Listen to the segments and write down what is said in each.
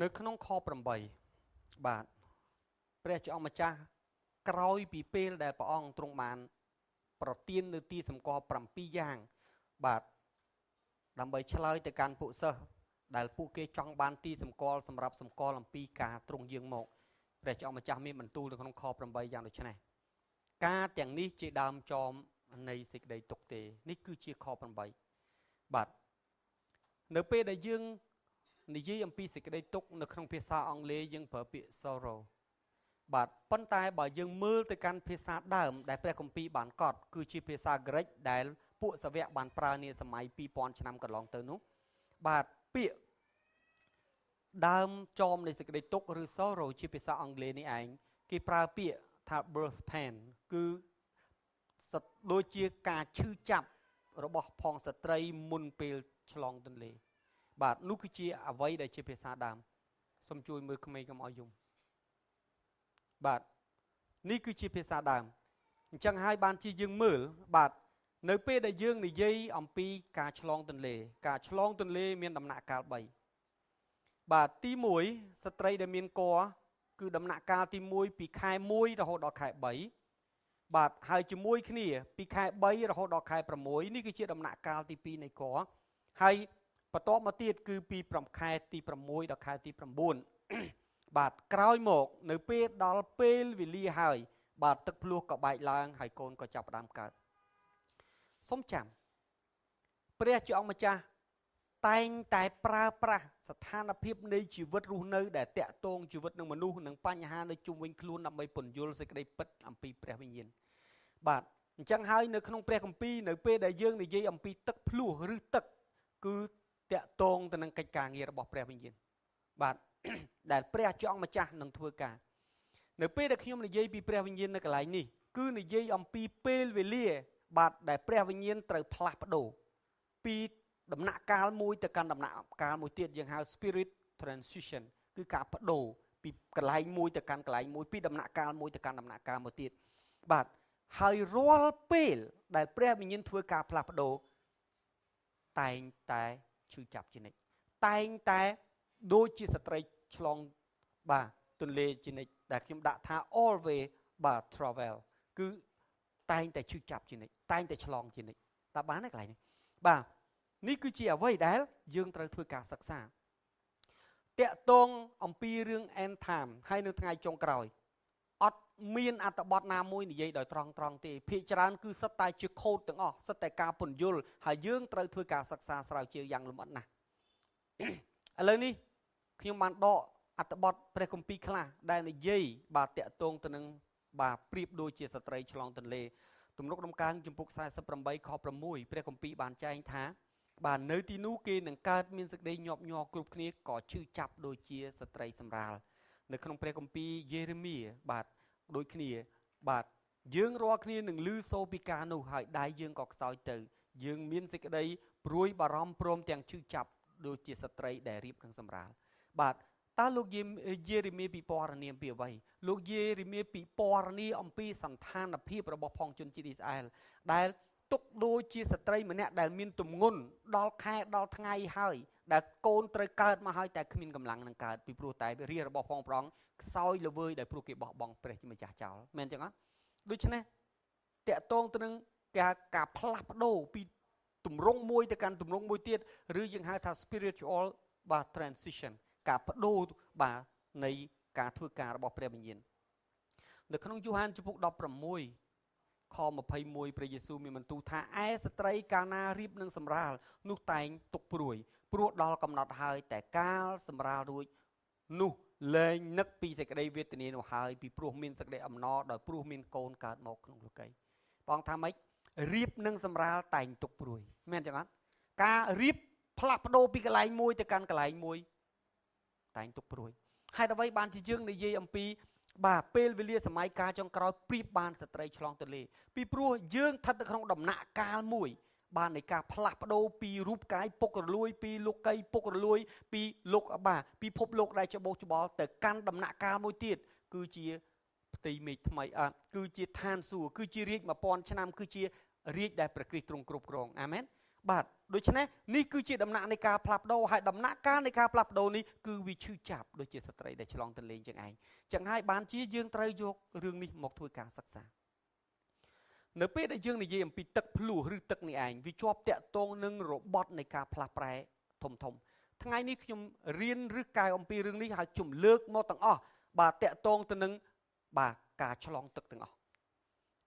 នៅក្នុងខ8បាទព្រះជាអង្គម្ចាស់ក្រោយពីពេលដែលព្រះអង្គទ្រង់បានប្រទាននៅទីសម្គាល់7យ៉ាងបាទដើម្បីឆ្លើយទៅកាន់ពួកសិស្សដែលពួកគេចង់បានទីសម្គាល់សម្រាប់សម្គាល់អំពីការទ្រង់យាងមកព្រះជាអង្គម្ចាស់មានបន្ទូលនៅក្នុងខ8យ៉ាងដូចនេះការទាំងនេះជាដើមចមនៃសេចក្តីទុក្ខទេនេះគឺជាខ8បាទនៅពេលដែលយើងនិយាយអំពីសេចក្តីទុក្ខនៅក្នុងភាសាអង់គ្លេសយើងប្រើពាក្យ sorrow បាទប៉ុន្តែបើយើងមើលទៅកាន់ភាសាដើមដែលព្រះគម្ពីរបានកត់គឺជាភាសាក្រិកដែលពួកសាវកបានប្រើនាសម័យ2000ឆ្នាំកន្លងទៅនោះបាទពាក្យដើមចមនៃសេចក្តីទុក្ខឬ sorrow ជាភាសាអង់គ្លេសនេះឯងគេប្រើពាក្យថា birth pain គឺដូចជាការឈឺចាប់របស់ផងស្ត្រីមុនពេលឆ្លងទន្លេបាទនោះគឺជាអ្វីដែលជាភាសាដើមសូមជួយមើលក្មេងកុំឲ្យយំបាទនេះគឺជាភាសាដើមអញ្ចឹងហើយបានជាយើងមើលបាទនៅពេលដែលយើងនិយាយអំពីការឆ្លងទន្លេមានដំណាក់កាល3បាទទី1ស្ត្រីដែលមានកគឺដំណាក់កាលទី1ពីខែ1រហូតដល់ខែ3បាទហើយជាមួយគ្នាពីខែ3រហូតដល់ខែ6នេះគឺជាដំណាក់កាលទី2នៃកហើយបន្ទាប់មកទៀតគឺពីខែទី6ដល់ខែទី9បាទក្រោយមកនៅពេលដល់ពេលវេលាហើយបាទទឹកភ្លោះក៏បែកឡើងហើយកូនក៏ចាប់ផ្ដើមកើតសូមចាំព្រះជាអង្គម្ចាស់តែងតែប្រើប្រាស់ស្ថានភាពនៃជីវិតរស់នៅដែលតាក់ទងជីវិតនឹងមនុស្សនិងបញ្ហានៅជុំវិញខ្លួនដើម្បីពន្យល់សេចក្តីពិតអំពីព្រះវិញ្ញាណបាទអញ្ចឹងហើយនៅក្នុងព្រះគម្ពីរនៅពេលដែលយើងនិយាយអំពីទឹកភ្លោះឬទឹកគឺតាក់ទងទៅនឹងកិច្ចការងាររបស់ព្រះវិញ្ញាណបាទដែលព្រះជាអង្គម្ចាស់នឹងធ្វើការនៅពេលដែលខ្ញុំនិយាយពីព្រះវិញ្ញាណនៅកន្លែងនេះគឺនិយាយអំពីពេលវេលាបាទដែលព្រះវិញ្ញាណត្រូវផ្លាស់ប្ដូរពីដំណាក់កាលមួយទៅកាន់ដំណាក់កាលមួយទៀតយើងហៅ spirit transition គឺការបដូរពីកន្លែងមួយទៅកាន់កន្លែងមួយពីដំណាក់កាលមួយទៅកាន់ដំណាក់កាលមួយទៀតបាទហើយរាល់ពេលដែលព្រះវិញ្ញាណធ្វើការផ្លាស់ប្ដូរតែងតែឈឺចាប់ជានិច្ចតែងតែដូចជាស្ត្រីឆ្លងបាទទន្លេជានិច្ចដែលខ្ញុំដាក់ថា always បាទ travel គឺតែងតែឈឺចាប់ជានិច្ចតែងតែឆ្លងជានិច្ចតើបានទេកន្លែងនេះបាទនេះគឺជាអ្វីដែលយើងត្រូវធ្វើការសិក្សាតាក់ទងអំពីរឿង end time ហើយនៅថ្ងៃចុងក្រោយអត់មានអត្ថបទណាមួយនិយាយដោយត្រង់ទេភាគច្រើនគឺសិតតែជាខូដទាំងអស់សិតតែការពន្យល់ហើយយើងត្រូវធ្វើការសិក្សាស្រាវជ្រាវយ៉ាងលម្អិតណាស់ឥឡូវនេះខ្ញុំបានដកអត្ថបទព្រះគម្ពីរខ្លះដែលនិយាយបាទតាក់ទងទៅនឹងបាទប្រៀបដូចជាស្ត្រីឆ្លងទន្លេទំនុកដំកើងជំពូក48ខ6ព្រះគម្ពីរបានចែងថាបាទនៅទីនោះគេនឹងកើតមានសេចក្តីញាប់ញ័រគ្រប់គ្នាក៏ឈឺចាប់ដូចជាស្ត្រីសម្រាលនៅក្នុងព្រះគម្ពីរយេរេមៀបាទដូចគ្នាបាទយើងរាល់គ្នានឹងឮសូរពីការនោះហើយដៃយើងក៏ខ្សោយទៅយើងមានសេចក្តីព្រួយបារម្ភព្រមទាំងឈឺចាប់ដូចជាស្ត្រីដែលរៀបនឹងសម្រាលបាទតើលោកយេរេមៀពិពណ៌នាពីអ្វីលោកយេរេមៀពិពណ៌នាអំពីសន្តានភាពរបស់ផងជនជាតិអ៊ីស្រាអែលដែលទុកដូចជាស្ត្រីម្នាក់ដែលមានទម្ងន់ដល់ខែដល់ថ្ងៃហើយដែលកូនត្រូវកើតមកហើយតែគ្មានកម្លាំងនឹងកើតពីព្រោះតែរាជរបស់ផងប្រងខ្សោយល្វើយដោយព្រោះគេបោះបង់ព្រះជាម្ចាស់ចោលមែនចឹងអត់ដូច្នេះតាក់ទងទៅនឹងការផ្លាស់ប្ដូរពីទម្រង់មួយទៅកាន់ទម្រង់មួយទៀតឬយើងហៅថា spiritual បាទ transition ការបដូរបាទនៃការធ្វើការរបស់ព្រះវិញ្ញាណនៅក្នុងយូហានជំពូក16ខ21ព្រះយេស៊ូវមានបន្ទូលថាឯស្ត្រីកាលណារៀបនឹងសម្រាលនោះតែងទុកព្រួយព្រោះដល់កំណត់ហើយតែកាលសម្រាលរួចនោះលែងនឹកពីសេចក្តីវេទនានោះហើយពីព្រោះមានសេចក្តីអំណរដោយព្រោះមានកូនកើតមកក្នុងលោកីបងថាម៉េចរៀបនឹងសម្រាលតែងទុកព្រួយមែនចឹងអត់ការរៀបផ្លាស់ប្ដូរពីកន្លែងមួយទៅកាន់កន្លែងមួយតែងទុកព្រួយហេតុអ្វីបានជាយើងនិយាយអំពីបាទពេលវេលាសម័យកាលចុងក្រោយប្រៀបបានស្ត្រីឆ្លងទន្លេពីព្រោះយើងស្ថិតនៅក្នុងដំណាក់កាលមួយបាននៃការផ្លាស់ប្ដូរពីរូបកាយពុករលួយពីលោកីពុករលួយពីលោកបាទពិភពលោកដែលច្បោះច្បល់ទៅកាន់ដំណាក់កាលមួយទៀតគឺជាផ្ទៃមេឃថ្មីគឺជាឋានសួគ៌គឺជារាជ1000ឆ្នាំគឺជារាជដែលព្រះគ្រីស្ទទ្រង់គ្រប់គ្រងអាមែន បាទដូច្នេះនេះគឺជាដំណាក់នៃការផ្លាស់ប្ដូរហើយដំណាក់កាលនៃការផ្លាស់ប្ដូរនេះគឺវាឈឺចាប់ដូចជាស្ត្រីដែលឆ្លងទន្លេចឹងឯងចឹងហើយបានជាយើងត្រូវយករឿងនេះមកធ្វើការសិក្សានៅពេលដែលយើងនិយាយអំពីទឹកភ្លោះឬទឹកនេះឯងវាជាប់តាក់ទងនឹងរបត់នៃការផ្លាស់ប្រែធំថ្ងៃនេះខ្ញុំរៀនឬកែអំពីរឿងនេះហើយជំលើកមកទាំងអស់បាទតាក់ទងទៅនឹងបាទការឆ្លងទឹកទាំងអស់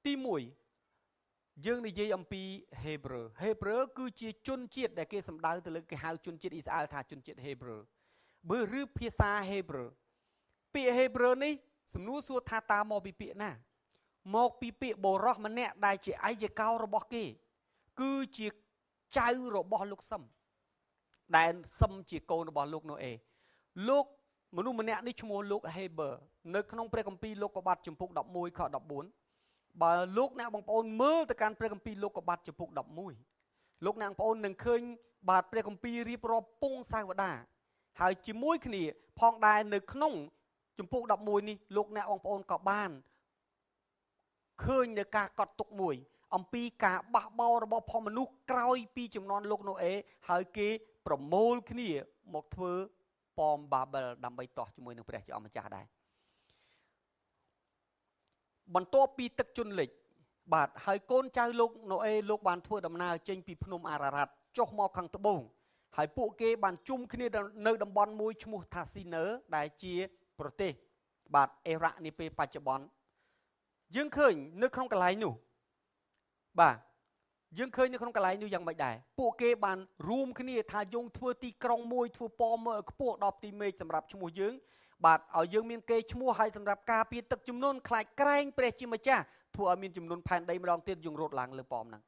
ទី1យើងនិយាយអំពី Hebrew គឺជាជនជាតិដែលគេសម្ដៅទៅលើគេហៅជនជាតិអ៊ីស្រាអែលថាជនជាតិ Hebrew បើឬភាសា Hebrew ពាក្យ Hebrew នេះសំណួរសួរថាតើមកពីពាក្យណាមកពីពាក្យបរោះម្នាក់ដែលជាឯកកោរបស់គេគឺជាចៅរបស់លោកសឹមដែលសឹមជាកូនរបស់លោកណូអេលោកមនុស្សម្នាក់នេះឈ្មោះលោក Heber នៅក្នុងព្រះគម្ពីរលោកុបាទជំពូក11ខ14បើលោកអ្នកបងប្អូនមើលទៅកាន់ព្រះគម្ពីរលោកុបាទជំពូក11លោកអ្នកបងប្អូននឹងឃើញបាទព្រះគម្ពីររៀបរាប់ពងសាវតាហើយជាមួយគ្នាផងដែរនៅក្នុងជំពូក11នេះលោកអ្នកបងប្អូនក៏បានឃើញនៅការកត់ទុកមួយអំពីការបះបោររបស់ផងមនុស្សក្រោយពីជំនាន់លោកណូអេហើយគេប្រមូលគ្នាមកធ្វើប៉មបាបែលដើម្បីទាស់ជាមួយនឹងព្រះជាអម្ចាស់ដែរបន្ទាប់ពីទឹកជន់លិចបាទហើយកូនចៅលោកណូអេលោកបានធ្វើដំណើរចេញពីភ្នំអារ៉ារ៉ាត់ចុះមកខាងត្បូងហើយពួកគេបានជុំគ្នានៅតំបន់មួយឈ្មោះថាស៊ីនើដែលជាប្រទេសបាទអ៊ីរ៉ាក់នាពេលបច្ចុប្បន្នយើងឃើញនៅក្នុងកន្លែងនោះបាទយើងឃើញនៅក្នុងកន្លែងនោះយ៉ាងម៉េចដែរពួកគេបានរួមគ្នាថាយើងធ្វើទីក្រុងមួយធ្វើប៉មមើលខ្ពស់ដល់ទីមេឃសម្រាប់ឈ្មោះយើងបាទឲ្យយើងមានកេរ្តិ៍ឈ្មោះឲ្យសម្រាប់ការពារទឹកជំនន់ខ្លាចក្រែងព្រះជាម្ចាស់ធ្វើឲ្យមានជំនន់ផែនដីម្ដងទៀតយើងរត់ឡើងលើប៉មហ្នឹង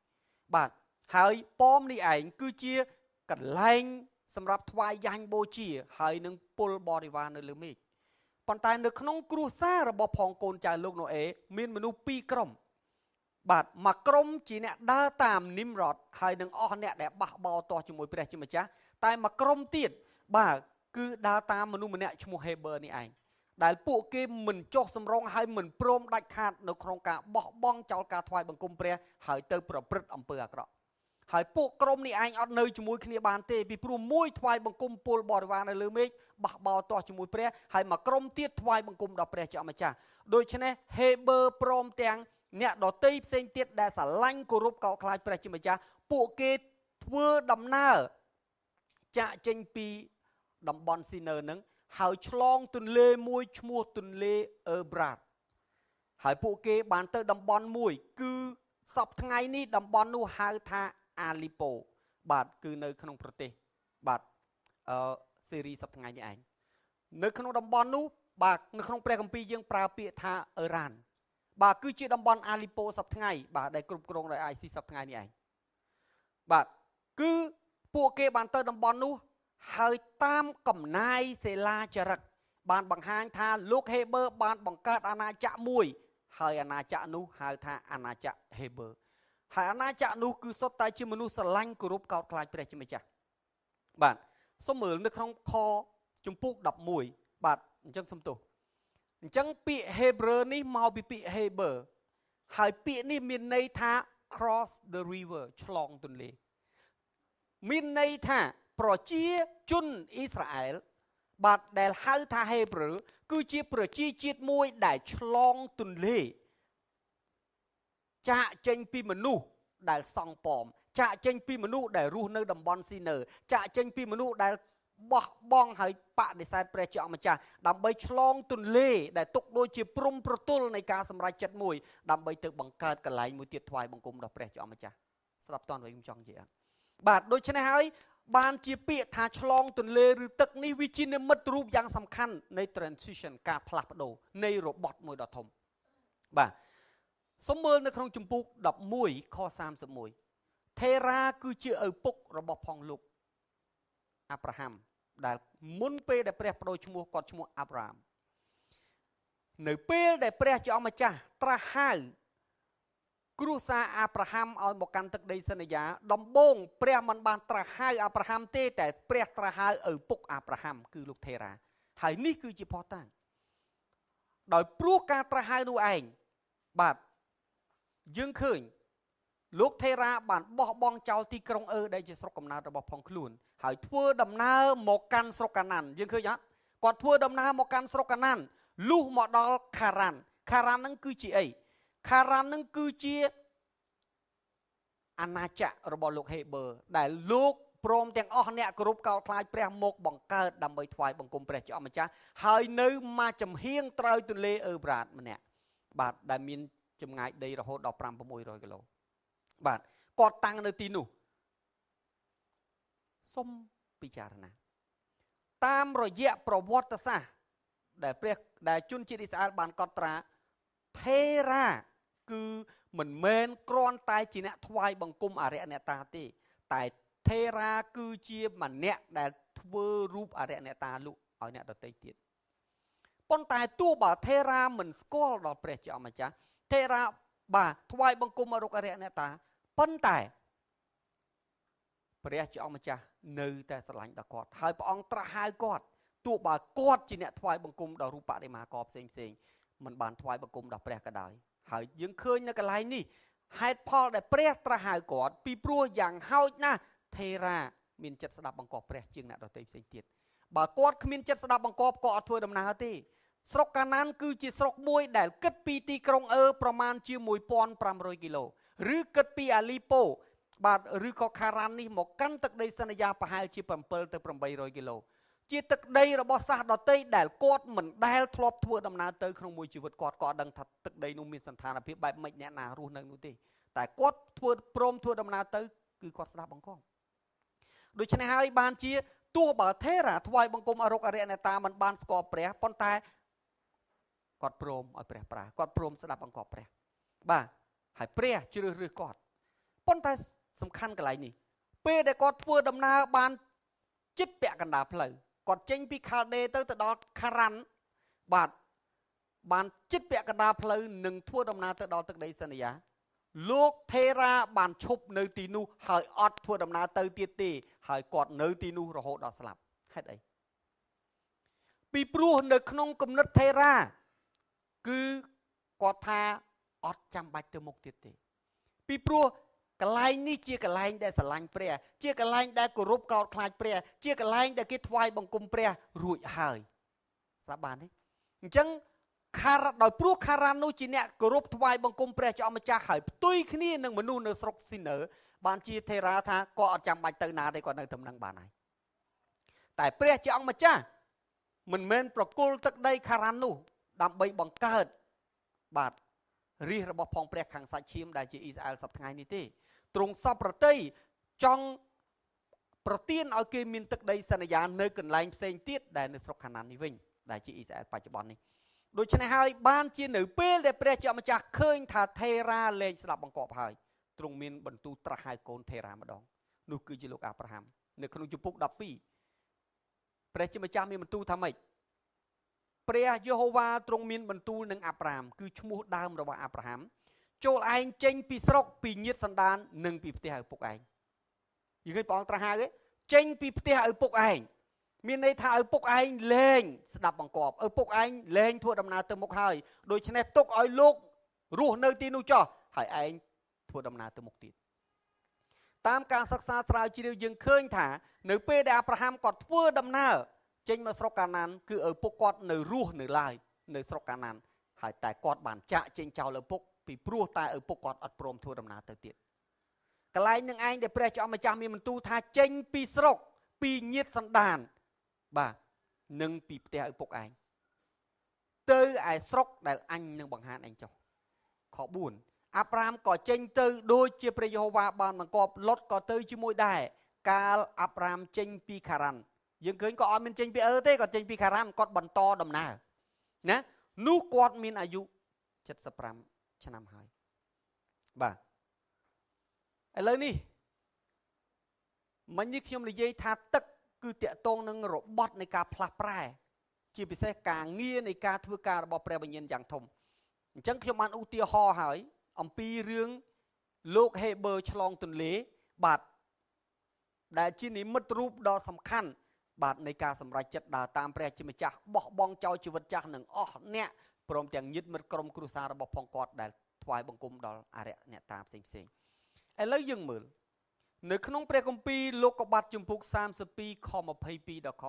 បាទហើយប៉មនេះឯងគឺជាកន្លែងសម្រាប់ថ្វាយយ៉ាញ់បូជាហើយនឹងពលបរិវារនៅលើមេឃប៉ុន្តែនៅក្នុងគ្រួសាររបស់ផងកូនចៅលោកណូអេមានមនុស្ស2ក្រុមបាទមួយក្រុមជាអ្នកដើរតាមនីមរ៉តហើយនឹងអស់អ្នកដែលបះបោរទាស់ជាមួយព្រះជាម្ចាស់តែមួយក្រុមទៀតបាទគឺដើរតាមមនុស្សម្នាក់ឈ្មោះ Heber នេះឯងដែលពួកគេមិនចុះសម្រងហើយមិនព្រមដាច់ខាតនៅក្នុងការបោះបង់ចោលការថ្វាយបង្គំព្រះហើយទៅប្រព្រឹត្តអំពើអាក្រក់ហើយពួកក្រុមនេះឯងអត់នៅជាមួយគ្នាបានទេពីព្រោះមួយថ្វាយបង្គំពលបរិវារនៅលើមេឃបះបោរទាស់ជាមួយព្រះហើយមួយក្រុមទៀតថ្វាយបង្គំដល់ព្រះជាម្ចាស់ដូច្នេះ Heber ព្រមទាំងអ្នកដតីផ្សេងទៀតដែលស្រឡាញ់គោរពកោតខ្លាចព្រះជាម្ចាស់ពួកគេធ្វើដំណើរចាក់ចេញពីតំបន់ស៊ីនើនឹងហើយឆ្លងទន្លេមួយឈ្មោះទន្លេអឺប្រាតហើយពួកគេបានទៅតំបន់មួយគឺសពថ្ងៃនេះតំបន់នោះហៅថាអាលីប៉ូបាទគឺនៅក្នុងប្រទេសបាទសេរីសពថ្ងៃនេះឯងនៅក្នុងតំបន់នោះបាទនៅក្នុងព្រះគម្ពីរយើងប្រើពាក្យថាអឺរ៉ានបាទគឺជាតំបន់អាលីប៉ូសប្តាហ៍ថ្ងៃបាទដែលគ្រប់គ្រងដោយ IC សប្តាហ៍ថ្ងៃនេះឯងបាទគឺពួកគេបានទៅតំបន់នោះហើយតាមកំណាយសេឡាចរិតបានបង្ហាញថាលោក Heber បានបង្កើតអាណាចក្រមួយហើយអាណាចក្រនោះហៅថាអាណាចក្រ Heber ហើយអាណាចក្រនោះគឺសុទ្ធតែជាមនុស្សស្រឡាញ់គោរពកោតខ្លាចព្រះជាម្ចាស់បាទសូមមើលនៅក្នុងខជំពូក11បាទអញ្ចឹងសូមទោសអញ្ចឹងពាក្យ Hebrew នេះមកពីពាក្យ Heber ហើយពាក្យនេះមានន័យថា cross the river ឆ្លងទន្លេមានន័យថាប្រជាជនអ៊ីស្រាអែលបាទដែលហៅថា Hebrew គឺជាប្រជាជាតិមួយដែលឆ្លងទន្លេចាកចេញពីមនុស្សដែលសង់ប៉មចាកចេញពីមនុស្សដែលរស់នៅតំបន់ស៊ីនើចាកចេញពីមនុស្សដែលបោះបង់ហើយបដិសេធព្រះជាអម្ចាស់ដើម្បីឆ្លងទន្លេដែលទុកដូចជាព្រំប្រទល់នៃការសម្រេចចិត្តមួយដើម្បីទៅបង្កើតកន្លែងមួយទៀតថ្វាយបង្គំដល់ព្រះជាអម្ចាស់ស្ដាប់តន់វិញខ្ញុំចង់និយាយបាទដូច្នេះហើយបានជាពាក្យថាឆ្លងទន្លេឬទឹកនេះវាជានិមិត្តរូបយ៉ាងសំខាន់នៃ transition ការផ្លាស់ប្ដូរនៃរបត់មួយដ៏ធំបាទសូមមើលនៅក្នុងជំពូក11ខ31ថេរ៉ាគឺជាឪពុករបស់ផងលោកអាប់រ៉ាហាំដែលមុនពេលដែលព្រះបដូរឈ្មោះគាត់ឈ្មោះអាប់រ៉ាមនៅពេលដែលព្រះជាអម្ចាស់ត្រាស់ហៅគ្រួសារអាប់រ៉ាហាំឲ្យមកកាន់ទឹកដីសន្យាដំបូងព្រះមិនបានត្រាស់ហៅអាប់រ៉ាហាំទេតែព្រះត្រាស់ហៅឪពុកអាប់រ៉ាហាំគឺលោកថេរ៉ាហើយនេះគឺជាភស្តុតាងដោយព្រោះការត្រាស់ហៅនោះឯងបាទយើងឃើញ លោកថេរាបានបោះបង់ចោលទីក្រុងដែលជាស្រុកកំណើតរបស់ផងខ្លួនហើយធ្វើដំណើរមកកាន់ស្រុកកាណានយើងឃើញអត់គាត់ធ្វើដំណើរមកកាន់ស្រុកកាណានលុះមកដល់ខារ៉ានហ្នឹងគឺជាអីខារ៉ានហ្នឹងគឺជាអាណាចក្ររបស់លោកហេបឺដែលលោកព្រមទាំងអស់អ្នកគោរពកោតខ្លាចព្រះមកបង្កើតដើម្បីថ្វាយបង្គំព្រះជាអម្ចាស់ហើយនៅមកចំហៀងត្រើយទន្លេអឺប្រាតម្នាក់បាទដែលមានចម្ងាយដីរហូតដល់ 5-600 គីឡូបាទគាត់តាំងនៅទីនោះសូមពិចារណាតាមរយៈប្រវត្តិសាស្ត្រដែលជនជាតិអ៊ីស្រាអែលបានកត់ត្រាថេរាគឺមិនមែនគ្រាន់តែជាអ្នកថ្វាយបង្គំអរិយអ្នកតាទេតែថេរាគឺជាម្នាក់ដែលធ្វើរូបអរិយអ្នកតាលុឲ្យអ្នកដទៃទៀតប៉ុន្តែទោះបើថេរាមិនស្គាល់ដល់ព្រះជាអម្ចាស់ថេរាបាទថ្វាយបង្គំរូបអរិយអ្នកតាប៉ុន្តែព្រះជាអម្ចាស់នៅតែស្រឡាញ់ដល់គាត់ហើយព្រះអង្គត្រាស់ហៅគាត់ទោះបើគាត់ជាអ្នកថ្វាយបង្គំដល់រូបបដិមាករផ្សេងមិនបានថ្វាយបង្គំដល់ព្រះក៏ដោយហើយយើងឃើញនៅកន្លែងនេះហេតុផលដែលព្រះត្រាស់ហៅគាត់ពីព្រោះយ៉ាងហោចណាស់ថេរាមានចិត្តស្ដាប់បង្គាប់ព្រះជាងអ្នកដទៃផ្សេងទៀតបើគាត់គ្មានចិត្តស្ដាប់បង្គាប់គាត់អត់ធ្វើដំណើរទេស្រុកកាណានគឺជាស្រុកមួយដែលគិតពីទីក្រុងប្រមាណជា 1500 គីឡូឬគិតពីអាលីប៉ូបាទឬក៏ខារ៉ាននេះមកកាន់ទឹកដីសន្យាប្រហែលជា 7 ទៅ 800 គីឡូជាទឹកដីរបស់សាសដតីដែលគាត់មិនដែលធ្លាប់ធ្វើដំណើរទៅក្នុងមួយជីវិតគាត់ក៏ដឹងថាទឹកដីនោះមានសន្តានភាពបែបម៉េចអ្នកណារស់នៅនោះទេតែគាត់ព្រមធ្វើដំណើរទៅគឺគាត់ស្ដាប់បង្គាប់ដូច្នេះហើយបានជាទោះបើថេរាថ្វាយបង្គំអរុកអរិយអ្នកតាមិនបានស្គាល់ព្រះប៉ុន្តែគាត់ព្រមឲ្យព្រះប្រើគាត់ព្រមស្ដាប់បង្គាប់ព្រះបាទហើយព្រះជ្រើសរើសគាត់ប៉ុន្តែសំខាន់កន្លែងនេះពេលដែលគាត់ធ្វើដំណើរបានជិតពាក់កណ្ដាលផ្លូវគាត់ចេញពីខាល់ដេទៅដល់ខារ៉ាន់បាទបានជិតពាក់កណ្ដាលផ្លូវនឹងធ្វើដំណើរទៅដល់ទឹកដីសន្យាលោកថេរាបានឈប់នៅទីនោះហើយអត់ធ្វើដំណើរទៅទៀតទេហើយគាត់នៅទីនោះរហូតដល់ស្លាប់ហេតុអីពីព្រោះនៅក្នុងគំនិតថេរាគឺគាត់ថាអត់ចាំបាច់ទៅមុខទៀតទេពីព្រោះកន្លែងនេះជាកន្លែងដែលស្រឡាញ់ព្រះជាកន្លែងដែលគោរពកោតខ្លាចព្រះជាកន្លែងដែលគេថ្វាយបង្គំព្រះរួចហើយស្រាប់បានទេអញ្ចឹងដោយព្រោះខារ៉ាននោះជាអ្នកគោរពថ្វាយបង្គំព្រះជាអម្ចាស់ហើយផ្ទុយគ្នានឹងមនុស្សនៅស្រុកស៊ីនើបានជាថេរាថាក៏អត់ចាំបាច់ទៅណាទេគាត់នៅតំណឹងបានហើយតែព្រះជាអង្គម្ចាស់មិនមែនប្រគល់ទឹកដីខារ៉ាននោះដើម្បីបង្កើតបាទរាជរបស់ផងព្រះខាងសាច់ឈាមដែលជាអ៊ីស្រាអែលសពថ្ងៃនេះទេទ្រង់សពប្រតិចង់ប្រទានឲ្យគេមានទឹកដីសន្យានៅកន្លែងផ្សេងទៀតដែលនៅស្រុកខាណាននេះវិញដែលជាអ៊ីស្រាអែលបច្ចុប្បន្ននេះដូច្នេះហើយបានជានៅពេលដែលព្រះជាម្ចាស់ឃើញថាថេរាលែងស្ដាប់បង្គាប់ហើយទ្រង់មានបន្ទូលត្រាស់ហៅកូនថេរាម្ដងនោះគឺជាលោកអាប់រ៉ាហាំនៅក្នុងជំពូក 12ព្រះជាម្ចាស់មានបន្ទូលថាម៉េចព្រះយេហូវ៉ាទ្រង់មានបន្ទូលនឹងអាប់រ៉ាហាំគឺឈ្មោះដើមរបស់អាប់រ៉ាហាំចូលឯងចេញពីស្រុកពីញាតិសន្តាននិងពីផ្ទះឪពុកឯងយីឃើញព្រះអង្គត្រាស់ហៅទេចេញពីផ្ទះឪពុកឯងមានន័យថាឪពុកឯងលែងស្ដាប់បង្គាប់ឪពុកឯងលែងធ្វើដំណើរទៅមុខហើយដូច្នេះទុកឲ្យលោករស់នៅទីនោះចោះហើយឯងធ្វើដំណើរទៅមុខទៀតតាមការសិក្សាស្រាវជ្រាវយើងឃើញថានៅពេលដែលអាប់រ៉ាហាំគាត់ធ្វើដំណើរចេញមកស្រុកកាណានគឺឪពុកគាត់នៅរស់នៅឡើយនៅស្រុកកាណានហើយតែគាត់បានចាក់ចេញចោលឪពុកពីព្រោះតែឪពុកគាត់អត់ព្រមធ្វើដំណើរទៅទៀតកន្លែងនឹងឯងដែលព្រះជាម្ចាស់មានបន្ទូលថាចេញពីស្រុកពីញាតិសន្តានបាទនិងពីផ្ទះឪពុកឯងទៅឯស្រុកដែលអញនឹងបង្ហាញឯងចុះខ4អាប់រ៉ាហាំក៏ចេញទៅដូចជាព្រះយេហូវ៉ាបានបង្គាប់លុតក៏ទៅជាមួយដែរកាលអាប់រ៉ាហាំចេញពីខារ៉ាន់យើងឃើញក៏អត់មានចេញពីទេគាត់ចេញពីខារ៉ាន់គាត់បន្តដំណើរណានោះគាត់មានអាយុ75ឆ្នាំហើយបាទឥឡូវនេះមិញនេះខ្ញុំនិយាយថាទឹកគឺតាក់ទងនឹងរបត់នៃការផ្លាស់ប្រែជាពិសេសការងារនៃការធ្វើការរបស់ព្រះវិញ្ញាណយ៉ាងធំអញ្ចឹងខ្ញុំបានឧទាហរណ៍ហើយអំពីរឿងលោកហេបឺឆ្លងទន្លេបាទដែលជានិមិត្តរូបដ៏សំខាន់បាទនៃការសម្រេចចិត្តដើរតាមព្រះជាម្ចាស់បោះបង់ចោលជីវិតចាស់នឹងអស់អ្នកព្រមទាំងញាតិមិត្តក្រុមគ្រួសាររបស់ផងគាត់ដែលថ្វាយបង្គំដល់អរិយអ្នកតាផ្សេង ឥឡូវយើងមើលនៅក្នុងព្រះគម្ពីរលោកុបាទជំពូក32ខ22ដល់ខ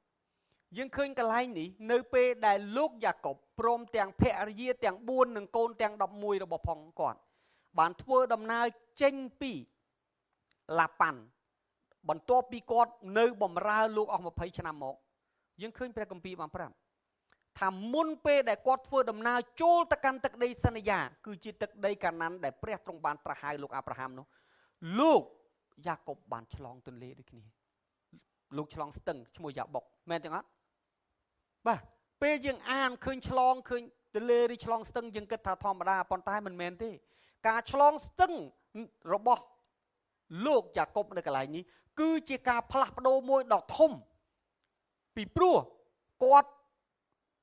23យើងឃើញកន្លែងនេះនៅពេលដែលលោកយ៉ាកុបព្រមទាំងភរិយាទាំង4និងកូនទាំង11របស់ផងគាត់បានធ្វើដំណើរចេញពីឡាប៉ាន់បន្ទាប់ពីគាត់នៅបម្រើលោកអស់20ឆ្នាំមកយើងឃើញព្រះគម្ពីរបានប្រាប់ថាមុនពេលដែលគាត់ធ្វើដំណើរចូលទៅកាន់ទឹកដីសន្យាគឺជាទឹកដីកាណាន់ដែលព្រះទ្រង់បានប្រហាយលោកអាប់រ៉ាហាំនោះលោកយ៉ាកុបបានឆ្លងទន្លេដូចគ្នាលោកឆ្លងស្ទឹងឈ្មោះយ៉ាបុកមែនទេអត់បាទពេលយើងអានឃើញឆ្លងឃើញទន្លេឬឆ្លងស្ទឹងយើងគិតថាធម្មតាប៉ុន្តែមិនមែនទេការឆ្លងស្ទឹងរបស់លោកយ៉ាកុបនៅកន្លែងនេះគឺជាការផ្លាស់ប្ដូរមួយដ៏ធំពីព្រោះគាត់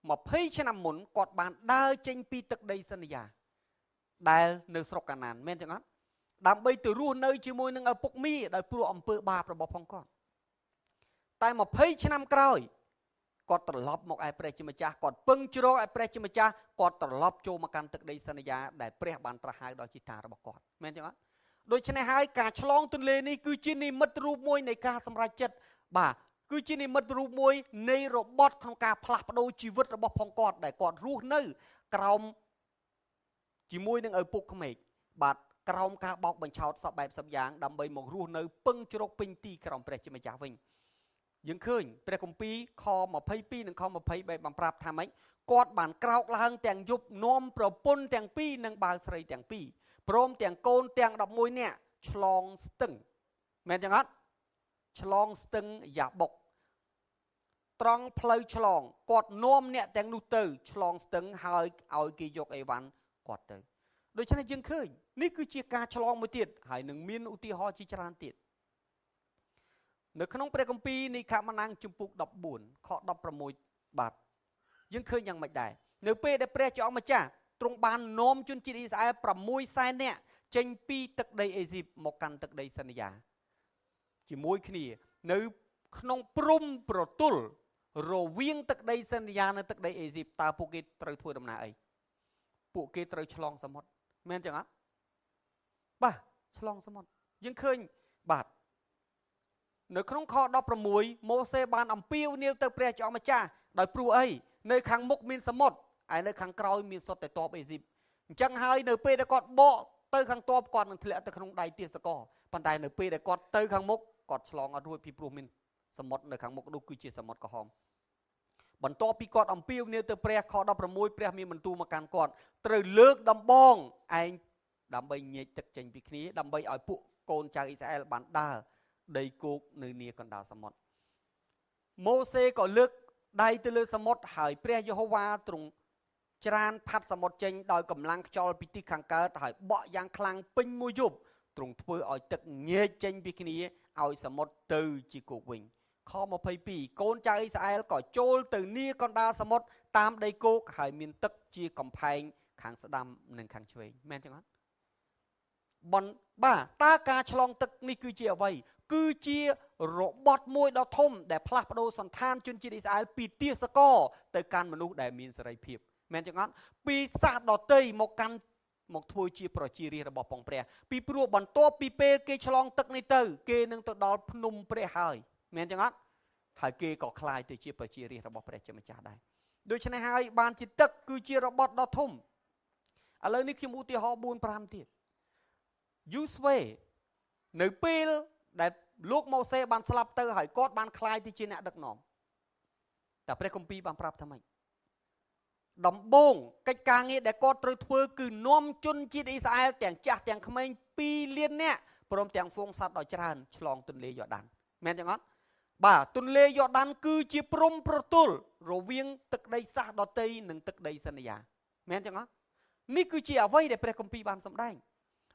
20ឆ្នាំមុនគាត់បានដើរចេញពីទឹកដីសន្យាដែលនៅស្រុកកាណានមែនទេអត់ដើម្បីទៅរស់នៅជាមួយនឹងឪពុកមីដោយព្រោះអំពើបាបរបស់ផងគាត់តែ20ឆ្នាំក្រោយគាត់ត្រឡប់មកឯព្រះជាម្ចាស់គាត់ពឹងជ្រកឯព្រះជាម្ចាស់គាត់ត្រឡប់ចូលមកកាន់ទឹកដីសន្យាដែលព្រះបានប្រហាយដល់ជីតារបស់គាត់មែនទេអត់ដូច្នេះហើយការឆ្លងទន្លេនេះគឺជានិមិត្តរូបមួយនៃការសម្រេចចិត្តបាទគឺជានិមិត្តរូបមួយនៃរបត់ក្នុងការផ្លាស់ប្ដូរជីវិតរបស់ផងគាត់ដែលគាត់រស់នៅក្រោមជាមួយនឹងឪពុកក្មេកបាទក្រោមការបោកបញ្ឆោតសពបែបសពយ៉ាងដើម្បីមករស់នៅពឹងជ្រកពេញទីក្រោមព្រះជាម្ចាស់វិញយើងឃើញព្រះគម្ពីរខ22និងខ23បានប្រាប់ថាម៉េចគាត់បានក្រោកឡើងទាំងយប់នាំប្រពន្ធទាំងពីរនិងបាវស្រីទាំងពីរព្រមទាំងកូនទាំង11នាក់ឆ្លងស្ទឹងមែនទេអត់ឆ្លងស្ទឹងយ៉ាបុកត្រង់ផ្លូវឆ្លងគាត់នាំអ្នកទាំងនោះទៅឆ្លងស្ទឹងហើយឲ្យគេយកអីវ៉ាន់គាត់ទៅដូច្នេះយើងឃើញនេះគឺជាការឆ្លងមួយទៀតហើយនឹងមានឧទាហរណ៍ជាច្រើនទៀតនៅក្នុងព្រះគម្ពីរនីខម៉ានាំងជំពូក14ខ16បាទយើងឃើញយ៉ាងម៉េចដែរនៅពេលដែលព្រះជាអង្គម្ចាស់ទ្រង់បាននាំជនជាតិអ៊ីស្រាអែល6សែននាក់ចេញពីទឹកដីអេស៊ីបមកកាន់ទឹកដីសន្យាជាមួយគ្នានៅក្នុងព្រំប្រទល់រវាងទឹកដីសន្យានិងទឹកដីអេស៊ីបតើពួកគេត្រូវធ្វើដំណើរអីពួកគេត្រូវឆ្លងសមុទ្រមែនចឹងអត់បាទឆ្លងសមុទ្រយើងឃើញបាទនៅក្នុងខ16ម៉ូសេបានអំពាវនាវទៅព្រះជាអង្គម្ចាស់ដោយព្រោះអីនៅខាងមុខមានសមុទ្រហើយនៅខាងក្រោយមានសុទ្ធតែទ័ពអេស៊ីបអញ្ចឹងហើយនៅពេលដែលគាត់បកទៅខាងទ័ពគាត់នឹងធ្លាក់ទៅក្នុងដៃទាសករប៉ុន្តែនៅពេលដែលគាត់ទៅខាងមុខគាត់ឆ្លងអត់រួចពីព្រោះមានសមុទ្រនៅខាងមុខនោះគឺជាសមុទ្រក្រហមបន្ទាប់ពីគាត់អំពាវនាវទៅព្រះខ16ព្រះមានបន្ទូលមកកាន់គាត់ត្រូវលើកដំបងឯងដើម្បីញែកទឹកចេញពីគ្នាដើម្បីឲ្យពួកកូនចៅអ៊ីស្រាអែលបានដើរដីគោកនៅនីកណ្ដាលសមុទ្រម៉ូសេក៏លើកដៃទៅលើសមុទ្រហើយព្រះយេហូវ៉ាទ្រង់ច្រានផាត់សមុទ្រចេញដោយកម្លាំងខ្យល់ពីទិសខាងកើតហើយបក់យ៉ាងខ្លាំងពេញមួយយប់ទ្រង់ធ្វើឲ្យទឹកញែកចេញពីគ្នាឲ្យសមុទ្រទៅជាគោកវិញខ22កូនចៅអ៊ីស្រាអែលក៏ចូលទៅនីកណ្ដាលសមុទ្រតាមដីគោកហើយមានទឹកជាកំផែងខាងស្ដាំនិងខាងឆ្វេងមែនទេអត់បាទតើការឆ្លងទឹកនេះគឺជាអ្វីគឺជារបត់មួយដ៏ធំដែលផ្លាស់ប្ដូរសន្តានជនជាតិអ៊ីស្រាអែលពីទាសករទៅកាន់មនុស្សដែលមានសេរីភាពមែនទេអត់ពីសាសដតីមកធ្វើជាប្រជារាស្ត្ររបស់ផងព្រះពីព្រោះបន្ទាប់ពីពេលគេឆ្លងទឹកនេះទៅគេនឹងទៅដល់ភ្នំព្រះហើយមែនទេអត់ហើយគេក៏คล้ายទៅជាប្រជារាស្ត្ររបស់ព្រះជាម្ចាស់ដែរដូច្នេះហើយបានជាទឹកគឺជារបត់ដ៏ធំឥឡូវនេះខ្ញុំឧទាហរណ៍ 4-5 ទៀតយូស្វេនៅពេលដែលលោកម៉ូសេបានស្លាប់ទៅហើយគាត់បានคล้ายទៅជាអ្នកដឹកនាំតែព្រះគម្ពីរបានប្រាប់ថាម៉េចដំបូងកិច្ចការងារដែលគាត់ត្រូវធ្វើគឺនាំជនជាតិអ៊ីស្រាអែលទាំងចាស់ទាំងក្មេង2លាននាក់ព្រមទាំងហ្វូងសត្វដ៏ច្រើនឆ្លងទន្លេយ៉ូដានមែនទេអត់បាទទន្លេយ៉ូដានគឺជាព្រំប្រទល់រវាងទឹកដីសាសដតីនិងទឹកដីសន្យាមែនទេអត់នេះគឺជាអ្វីដែលព្រះគម្ពីរបានសម្ដែង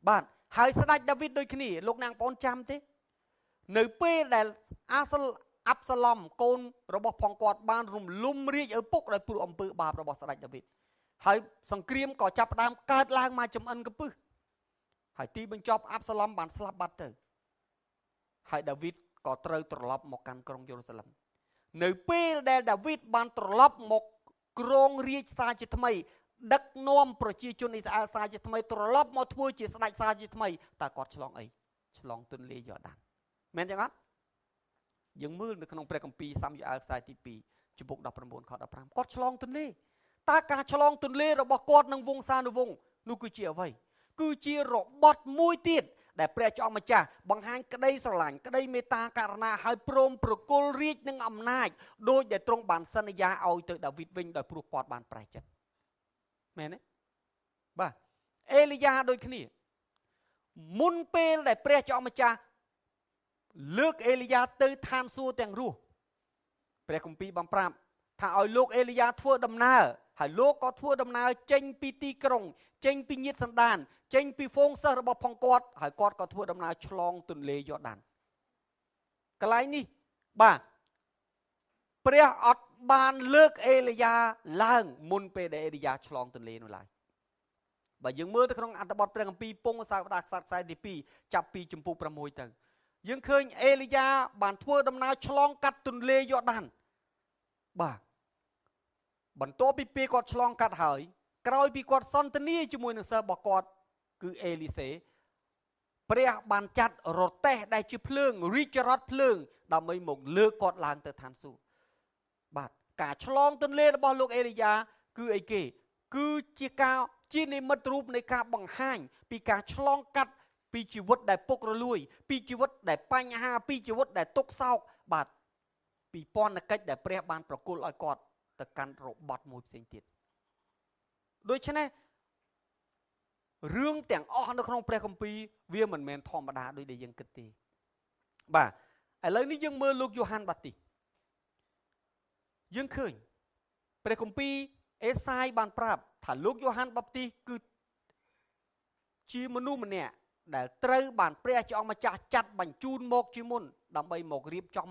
បាទហើយស្ដេចដាវីតដូចគ្នាលោកអ្នកបងចាំទេនៅពេលដែលអាប់សាឡុំកូនរបស់ផងគាត់បានរំលំរាជឪពុកដោយព្រោះអំពើបាបរបស់ស្ដេចដាវីតហើយសង្គ្រាមក៏ចាប់ផ្ដើមកើតឡើងមកចំអិនកំពឹសហើយទីបញ្ចប់អាប់សាឡុំបានស្លាប់បាត់ទៅហើយដាវីតក៏ត្រូវត្រឡប់មកកាន់ក្រុងយេរូសាឡិមនៅពេលដែលដាវីតបានត្រឡប់មកគ្រងរាជសារជាថ្មី ដឹកនាំប្រជាជនអ៊ីស្រាអែលសារជាថ្មីត្រឡប់មកធ្វើជាស្ដេចសារជាថ្មីតើគាត់ឆ្លងអីឆ្លងទន្លេយ៉ូដានមែនទេអត់យើងមើលនៅក្នុងព្រះគម្ពីរសាមុយអែលខ្សែទី2ចំពុក19ខ15គាត់ឆ្លងទន្លេតើការឆ្លងទន្លេរបស់គាត់នឹងវង្សានុវង្សនោះគឺជាអ្វីគឺជារបត់មួយទៀតដែលព្រះចောင်းម្ចាស់បង្ហាញក្តីស្រឡាញ់ក្តីមេត្តាករុណាឲ្យព្រមប្រគល់រាជនឹងអំណាចដោយដែលទ្រង់បានសន្យាឲ្យទៅដាវីតវិញដោយព្រោះគាត់បានប្រែចិត្តមែនទេបាទអេលីយ៉ាដូចគ្នាមុនពេលដែលព្រះចောင်းម្ចាស់លើកអេលីយ៉ាទៅឋានសួគ៌ទាំងរស់ព្រះគម្ពីរបានប្រាប់ថាឲ្យលោកអេលីយ៉ាធ្វើដំណើរហើយលោកក៏ធ្វើដំណើរចេញពីទីក្រុងចេញពីញាតិសន្តានចេញពីហ្វូងសិស្សរបស់ផងគាត់ហើយគាត់ក៏ធ្វើដំណើរឆ្លងទន្លេយ៉ូដានកន្លែងនេះបាទព្រះអត់បានលើកអេលីយ៉ាឡើងមុនពេលដែលអេលីយ៉ាឆ្លងទន្លេនោះឡើយបើយើងមើលទៅក្នុងអត្ថបទព្រះគម្ពីរពងសាវតារខ្សែទី2ចាប់ពីចំពុក6ទៅយើងឃើញអេលីយ៉ាបានធ្វើដំណើរឆ្លងកាត់ទន្លេយ៉ូដានបាទបន្ទាប់ពីពេលគាត់ឆ្លងកាត់ហើយក្រោយពីគាត់សន្ទនាជាមួយនឹងសិស្សរបស់គាត់គឺអេលីសេព្រះបានចាត់រទេះដែលជាភ្លើងរីកចរត់ភ្លើងដើម្បីមកលើកគាត់ឡើងទៅឋានសួគ៌បាទការឆ្លងទន្លេរបស់លោកអេលីយ៉ាគឺអីគេគឺជាការជានិមិត្តរូបនៃការបង្ហាញពីការឆ្លងកាត់ពីជីវិតដែលពុករលួយពីជីវិតដែលបញ្ហាពីជីវិតដែលទុក្ខសោកបាទពីពន្ធកិច្ចដែលព្រះបានប្រគល់ឲ្យគាត់ទៅកាន់របត់មួយផ្សេងទៀតដូច្នេះរឿងទាំងអស់នៅក្នុងព្រះគម្ពីរវាមិនមែនធម្មតាដូចដែលយើងគិតទេបាទឥឡូវនេះយើងមើលលោកយ៉ូហានបាទីសយើងឃើញព្រះគម្ពីរអេសាយបានប្រាប់ថាលោកយ៉ូហានបាទីសគឺជាមនុស្សម្នាក់ដែលត្រូវបានព្រះចောင်းម្ចាស់ចាត់បញ្ជូនមកជាមុនដើម្បីមករៀបចំ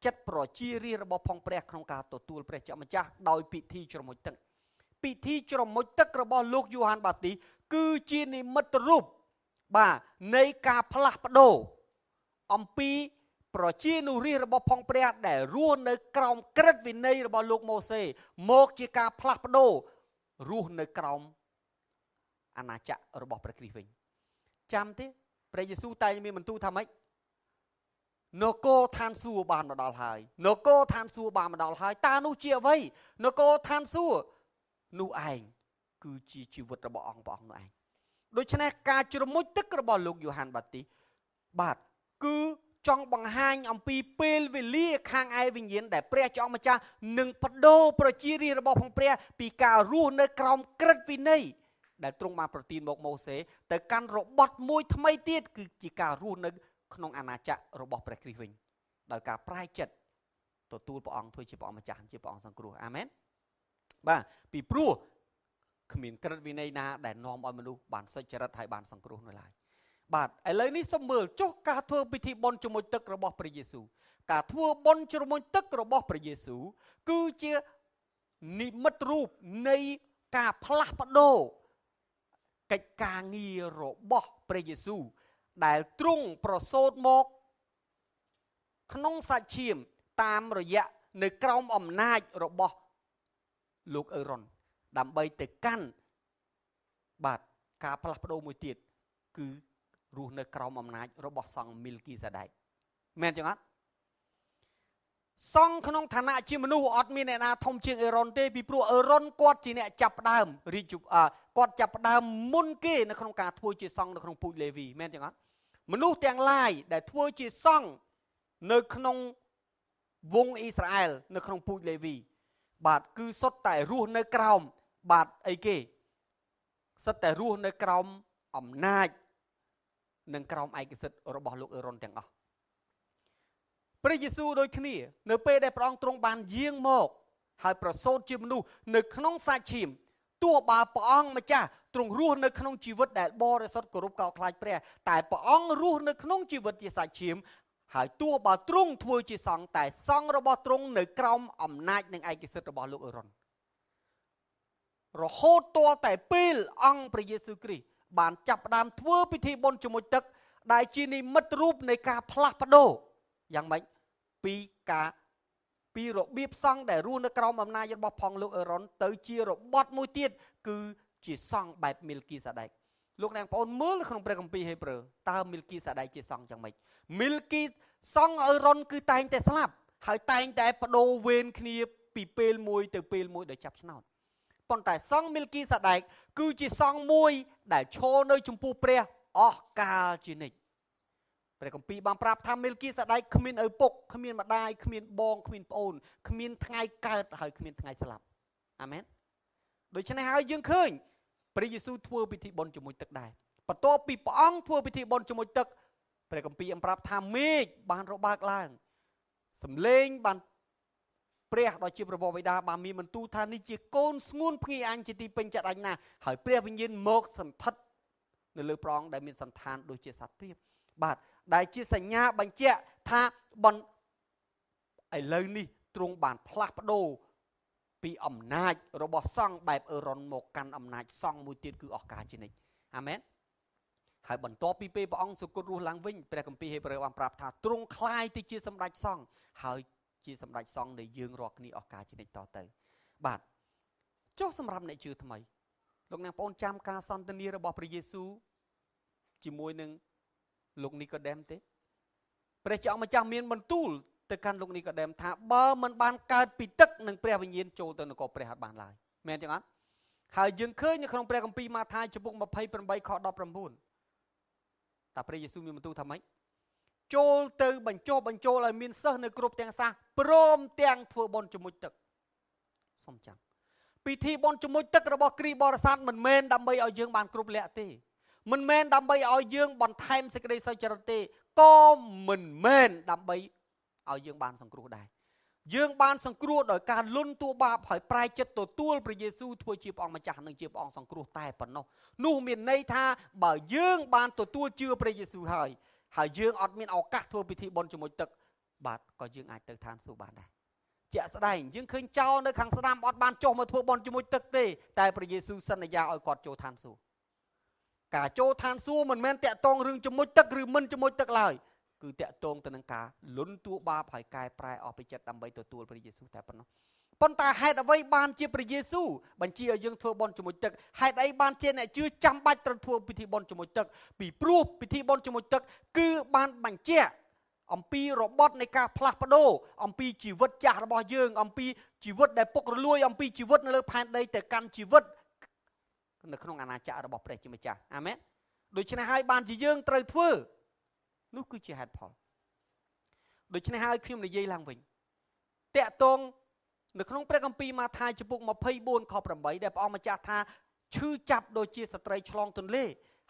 ចិត្តប្រជារាស្ត្ររបស់ផងព្រះក្នុងការទទួលព្រះចောင်းម្ចាស់ដោយពិធីជ្រមុជទឹកពិធីជ្រមុជទឹករបស់លោកយ៉ូហានបាទីសគឺជានិមិត្តរូបបាទនៃការផ្លាស់ប្ដូរអំពីប្រជានុរាស្ត្ររបស់ផងព្រះដែលរស់នៅក្រោមក្រឹតវិន័យរបស់លោកម៉ូសេមកជាការផ្លាស់ប្ដូររស់នៅក្រោមអាណាចក្ររបស់ព្រះគ្រីស្ទវិញចាំទេព្រះយេស៊ូវតែងមានបន្ទូលថាម៉េចនគរឋានសួគ៌បានមកដល់ហើយនគរឋានសួគ៌បានមកដល់ហើយតើនោះជាអ្វីនគរឋានសួគ៌នោះឯងគឺជាជីវិតរបស់អង្គព្រះអង្គនោះឯងដូច្នេះការជ្រមុជទឹករបស់លោកយ៉ូហានបាទីសបាទគឺចង់បង្ហាញអំពីពេលវេលាខាងឯវិញ្ញាណដែលព្រះចောင်းម្ចាស់នឹងបដូរប្រជារាស្ត្ររបស់ផងព្រះពីការរស់នៅក្រោមក្រឹតវិន័យដែលទ្រង់បានប្រទានមកម៉ូសេទៅកាន់របត់មួយថ្មីទៀតគឺជាការរស់នៅក្នុងអាណាចក្ររបស់ព្រះគ្រីស្ទវិញដោយការប្រែចិត្តទទួលព្រះអង្គធ្វើជាព្រះអង្គម្ចាស់ជាព្រះអង្គសង្គ្រោះអាមែនបាទពីព្រោះគ្មានក្រឹតវិន័យណាដែលនាំឲ្យមនុស្សបានសុចរិតហើយបានសង្គ្រោះនៅឡើយបាទឥឡូវនេះសូមមើលចុះការធ្វើពិធីបុណ្យជ្រមុជទឹករបស់ព្រះយេស៊ូវការធ្វើបុណ្យជ្រមុជទឹករបស់ព្រះយេស៊ូវគឺជានិមិត្តរូបនៃការផ្លាស់ប្ដូរកិច្ចការងាររបស់ព្រះយេស៊ូវដែលទ្រង់ប្រសូតមកក្នុងសាច់ឈាមតាមរយៈនៅក្រោមអំណាចរបស់លោកអេរ៉ុនដើម្បីទៅកាន់បាទការផ្លាស់ប្ដូរមួយទៀតគឺរស់នៅក្រោមអំណាចរបស់សង្ឃមីលគីសេដេកមែនចឹងអត់សង្ឃក្នុងឋានៈជាមនុស្សអត់មានអ្នកណាធំជាងអេរ៉ុនទេពីព្រោះអេរ៉ុនគាត់ជាអ្នកចាប់ផ្ដើមគាត់ចាប់ផ្ដើមមុនគេនៅក្នុងការធ្វើជាសង្ឃនៅក្នុងពូជលេវីមែនចឹងអត់មនុស្សទាំងឡាយដែលធ្វើជាសង្ឃនៅក្នុងវងអ៊ីស្រាអែលនៅក្នុងពូជលេវីបាទគឺសុទ្ធតែរស់នៅក្រោមបាទអីគេសុទ្ធតែរស់នៅក្រោមអំណាចនិងក្រោមឯកសិទ្ធិរបស់លោកអេរ៉ុនទាំងអស់ព្រះយេស៊ូវដូចគ្នានៅពេលដែលព្រះអង្គទ្រង់បានយាងមកហើយប្រសូតជាមនុស្សនៅក្នុងសាច់ឈាមទោះបើព្រះអង្គម្ចាស់ទ្រង់រស់នៅក្នុងជីវិតដែលបរិសុទ្ធគោរពកោតខ្លាចព្រះតែព្រះអង្គរស់នៅក្នុងជីវិតជាសាច់ឈាមហើយទោះបើទ្រង់ធ្វើជាសង្ឃតែសង្ឃរបស់ទ្រង់នៅក្រោមអំណាចនិងឯកសិទ្ធិរបស់លោកអេរ៉ុនរហូតទាល់តែពេលអង្គព្រះយេស៊ូវគ្រីស្ទបានចាប់ផ្ដើមធ្វើពិធីបុណ្យជ្រមុជទឹកដែលជានិមិត្តរូបនៃការផ្លាស់ប្ដូរយ៉ាងម៉េចពីការ ពីរបៀបសង់ដែលរស់នៅក្រោមអំណាចរបស់ផងលោកអេរ៉ុនទៅជារបត់មួយទៀតគឺជាសង់បែបមីលគីសាដេកលោកអ្នកបងប្អូនមើលក្នុងព្រះគម្ពីរហេព្រើរតើមីលគីសាដេកជាសង់យ៉ាងម៉េចមីលគីសង់អេរ៉ុនគឺតែងតែស្លាប់ហើយតែងតែបដូរវេនគ្នាពីពេលមួយទៅពេលមួយដោយចាប់ឆ្នោតប៉ុន្តែសង់មីលគីសាដេកគឺជាសង់មួយដែលឈរនៅចំពោះព្រះអស់កាលជានិច្ចព្រះគម្ពីរបានប្រាប់ថាមីលគីសាដេកគ្មានឪពុកគ្មានម្ដាយគ្មានបងគ្មានប្អូនគ្មានថ្ងៃកើតហើយគ្មានថ្ងៃស្លាប់អាមែនដូច្នេះហើយយើងឃើញព្រះយេស៊ូវធ្វើពិធីបុណ្យជាមួយទឹកដែរបន្ទាប់ពីព្រះអង្គធ្វើពិធីបុណ្យជាមួយទឹកព្រះគម្ពីរបានប្រាប់ថាមេឃបានរបើកឡើងសំឡេងបានព្រះដ៏ជាព្រះបិតាបានមានបន្ទូលថានេះជាកូនស្ងួនភ្ងាអញជាទីពេញចិត្តអញណាស់ហើយព្រះវិញ្ញាណមកសន្ធិដ្ឋនៅលើព្រះអង្គដែលមានសន្តានដូចជាសត្វព្រាបបាទដែលជាសញ្ញាបញ្ជាក់ថាឥឡូវនេះទ្រង់បានផ្លាស់ប្ដូរពីអំណាចរបស់សង្ឃបែបអេរ៉ុនមកកាន់អំណាចសង្ឃមួយទៀតគឺអស់កាលជានិច្ចអាមែនហើយបន្ទាប់ពីពេលព្រះអង្គសុគតរស់ឡើងវិញព្រះគម្ពីរហេព្រើរបានប្រាប់ថាទ្រង់คล้ายទៅជាសម្ដេចសង្ឃហើយជាសម្ដេចសង្ឃនៃយើងរាល់គ្នាអស់កាលជានិច្ចតទៅបាទចុះសម្រាប់អ្នកជឿថ្មីលោកអ្នកបងប្អូនចាំការសន្ទនារបស់ព្រះយេស៊ូវជាមួយនឹងលោកនីកូដេមទេព្រះចောင်းម្ចាស់មានបន្ទូលទៅកាន់លោកនីកូដេមថាបើមិនបានកើតពីទឹកនិងព្រះវិញ្ញាណចូលទៅនគរព្រះអត់បានឡើយមែនទេអត់ហើយយើងឃើញនៅក្នុងព្រះគម្ពីរម៉ាថាយចំពុក28ខ19តើព្រះយេស៊ូវមានបន្ទូលថាម៉េចចូលទៅបញ្ចុះបញ្ចូលឲ្យមានសិស្សនៅគ្រប់ទាំងសាសព្រមទាំងធ្វើបុណ្យជាមួយទឹកសូមចាំពិធីបុណ្យជាមួយទឹករបស់គ្រីស្ទបរិស័ទមិនមែនដើម្បីឲ្យយើងបានគ្រប់លក្ខទេមិនមែនដើម្បីឲ្យយើងបន្ថែមសេចក្តីសុចរិតទេក៏មិនមែនដើម្បីឲ្យយើងបានសង្គ្រោះដែរយើងបានសង្គ្រោះដោយការលន់តួបាបហើយប្រែចិត្តទទួលព្រះយេស៊ូវធ្វើជាព្រះអង្គម្ចាស់និងជាព្រះអង្គសង្គ្រោះតែប៉ុណ្ណោះនោះមានន័យថាបើយើងបានទទួលជឿព្រះយេស៊ូវហើយយើងអត់មានឱកាសធ្វើពិធីបុណ្យជាមួយទឹកបាទក៏យើងអាចទៅឋានសួគ៌បានដែរជាក់ស្ដែងយើងឃើញចោលនៅខាងស្ដាំអត់បានចុះមកធ្វើបុណ្យជាមួយទឹកទេតែព្រះយេស៊ូវសន្យាឲ្យគាត់ចូលឋានសួគ៌ការចូលឋានសួគ៌មិនមែនតាក់ទងរឿងជាមួយទឹកឬមិនជាមួយទឹកឡើយគឺតាក់ទងទៅនឹងការលន់តួបាបហើយកែប្រែអស់ពីចិត្តដើម្បីទទួលព្រះយេស៊ូវតែប៉ុណ្ណោះប៉ុន្តែហេតុអ្វីបានជាព្រះយេស៊ូវបញ្ជាឲ្យយើងធ្វើបុណ្យជាមួយទឹកហេតុអីបានជាអ្នកជឿចាំបាច់ត្រូវធ្វើពិធីបុណ្យជាមួយទឹកពីព្រោះពិធីបុណ្យជាមួយទឹកគឺបានបញ្ជាក់អំពីរបត់នៃការផ្លាស់ប្ដូរអំពីជីវិតចាស់របស់យើងអំពីជីវិតដែលពុករលួយអំពីជីវិតនៅលើផែនដីទៅកាន់ជីវិតនៅក្នុងអាណាចក្ររបស់ព្រះជាម្ចាស់អាមែនដូច្នេះហើយបានជាយើងត្រូវធ្វើនោះគឺជាហេតុផលដូច្នេះហើយខ្ញុំនិយាយឡើងវិញតាក់ទងនៅក្នុងព្រះគម្ពីរម៉ាថាយចំពុក24ខ8ដែលព្រះអង្គម្ចាស់ថាឈឺចាប់ដូចជាស្ត្រីឆ្លងទន្លេ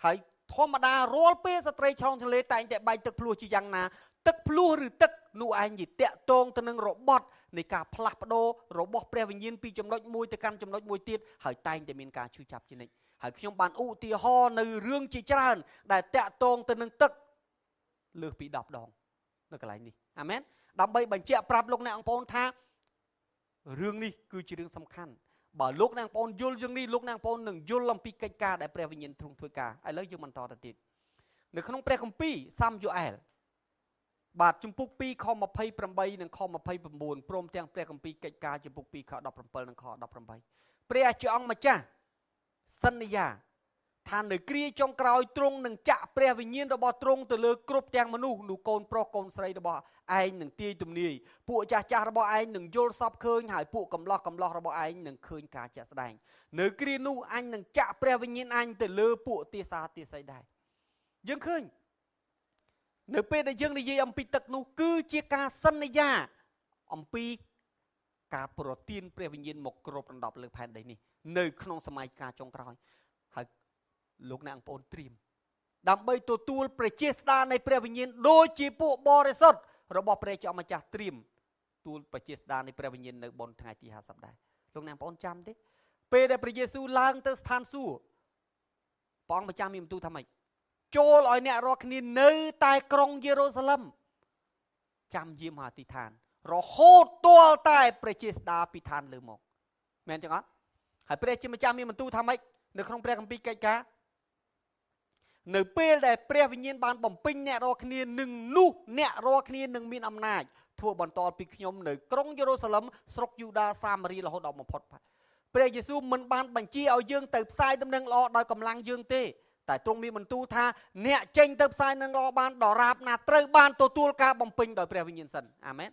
ហើយធម្មតារាល់ពេលស្ត្រីឆ្លងទន្លេតែងតែបែកទឹកភ្លោះជាយ៉ាងណាទឹកភ្លោះឬទឹកនោះឯងនិយាយតាក់ទងទៅនឹងរបត់នៃការផ្លាស់ប្ដូររបស់ព្រះវិញ្ញាណពីចំណុចមួយទៅកាន់ចំណុចមួយទៀតហើយតែងតែមានការឈឺចាប់ជានិច្ចហើយខ្ញុំបានឧទាហរណ៍នៅរឿងជាច្រើនដែលតាក់ទងទៅនឹងទឹកលើសពី10ដងនៅកន្លែងនេះអាមែនដើម្បីបញ្ជាក់ប្រាប់លោកអ្នកបងប្អូនថារឿងនេះគឺជារឿងសំខាន់បើលោកអ្នកបងប្អូនយល់យ៉ាងនេះលោកអ្នកបងប្អូននឹងយល់អំពីកិច្ចការដែលព្រះវិញ្ញាណទ្រង់ធ្វើការឥឡូវយើងបន្តទៅទៀតនៅក្នុងព្រះគម្ពីរសាមយូអែលបាទជំពូក2ខ28និងខ29ព្រមទាំងព្រះគម្ពីរកិច្ចការជំពូក2ខ17និងខ18ព្រះជាអង្គម្ចាស់សន្យាថានៅគ្រាចុងក្រោយទ្រង់នឹងចាក់ព្រះវិញ្ញាណរបស់ទ្រង់ទៅលើគ្រប់ទាំងមនុស្សនោះកូនប្រុសកូនស្រីរបស់ឯងនឹងទាយទំនាយពួកចាស់ចាស់របស់ឯងនឹងយល់សពឃើញហើយពួកកំឡោះរបស់ឯងនឹងឃើញការជាក់ស្ដែងនៅគ្រានោះអញនឹងចាក់ព្រះវិញ្ញាណអញទៅលើពួកទាសាទាសីដែរយើងឃើញនៅពេលដែលយើងនិយាយអំពីទឹកនោះគឺជាការសន្យាអំពីការប្រទានព្រះវិញ្ញាណមកគ្របដណ្ដប់លើផែនដីនេះនៅក្នុងសម័យកាលចុងក្រោយហើយលោកអ្នកបងប្អូនត្រៀមដើម្បីទទួលប្រជាស្ដារនៃព្រះវិញ្ញាណដូចជាពួកបរិសុទ្ធរបស់ព្រះជាម្ចាស់ត្រៀមទទួលប្រជាស្ដារនៃព្រះវិញ្ញាណនៅបុណ្យថ្ងៃទី50ដែរលោកអ្នកបងប្អូនចាំទេពេលដែលព្រះយេស៊ូវឡើងទៅស្ថានសួគ៌ព្រះអង្គម្ចាស់មានបន្ទូលថាម៉េចចូលឲ្យអ្នករាល់គ្នានៅតែក្រុងយេរូសាឡិមចាំយាមអធិដ្ឋានរហូតទាល់តែប្រជាស្ដារពីឋានលើមកមែនទេអត់ហើយព្រះជាម្ចាស់មានបន្ទូលថាម៉េចនៅក្នុងព្រះគម្ពីរកិច្ចការនៅពេលដែលព្រះវិញ្ញាណបានបំពេញអ្នករាល់គ្នានឹងនោះអ្នករាល់គ្នានឹងមានអំណាច ធ្វើបន្តពីខ្ញុំនៅក្រុងយេរូសាឡឹមស្រុកយូដាសាមារីរហូតដល់បំផុតព្រះយេស៊ូវមិនបានបញ្ជាឲ្យយើងទៅផ្សាយដំណឹងល្អដោយកម្លាំងយើងទេតែទ្រង់មានបន្ទូលថាអ្នកចេញទៅផ្សាយដំណឹងល្អបានដរាបណាត្រូវបានទទួលការបំពេញដោយព្រះវិញ្ញាណសិនអាមែន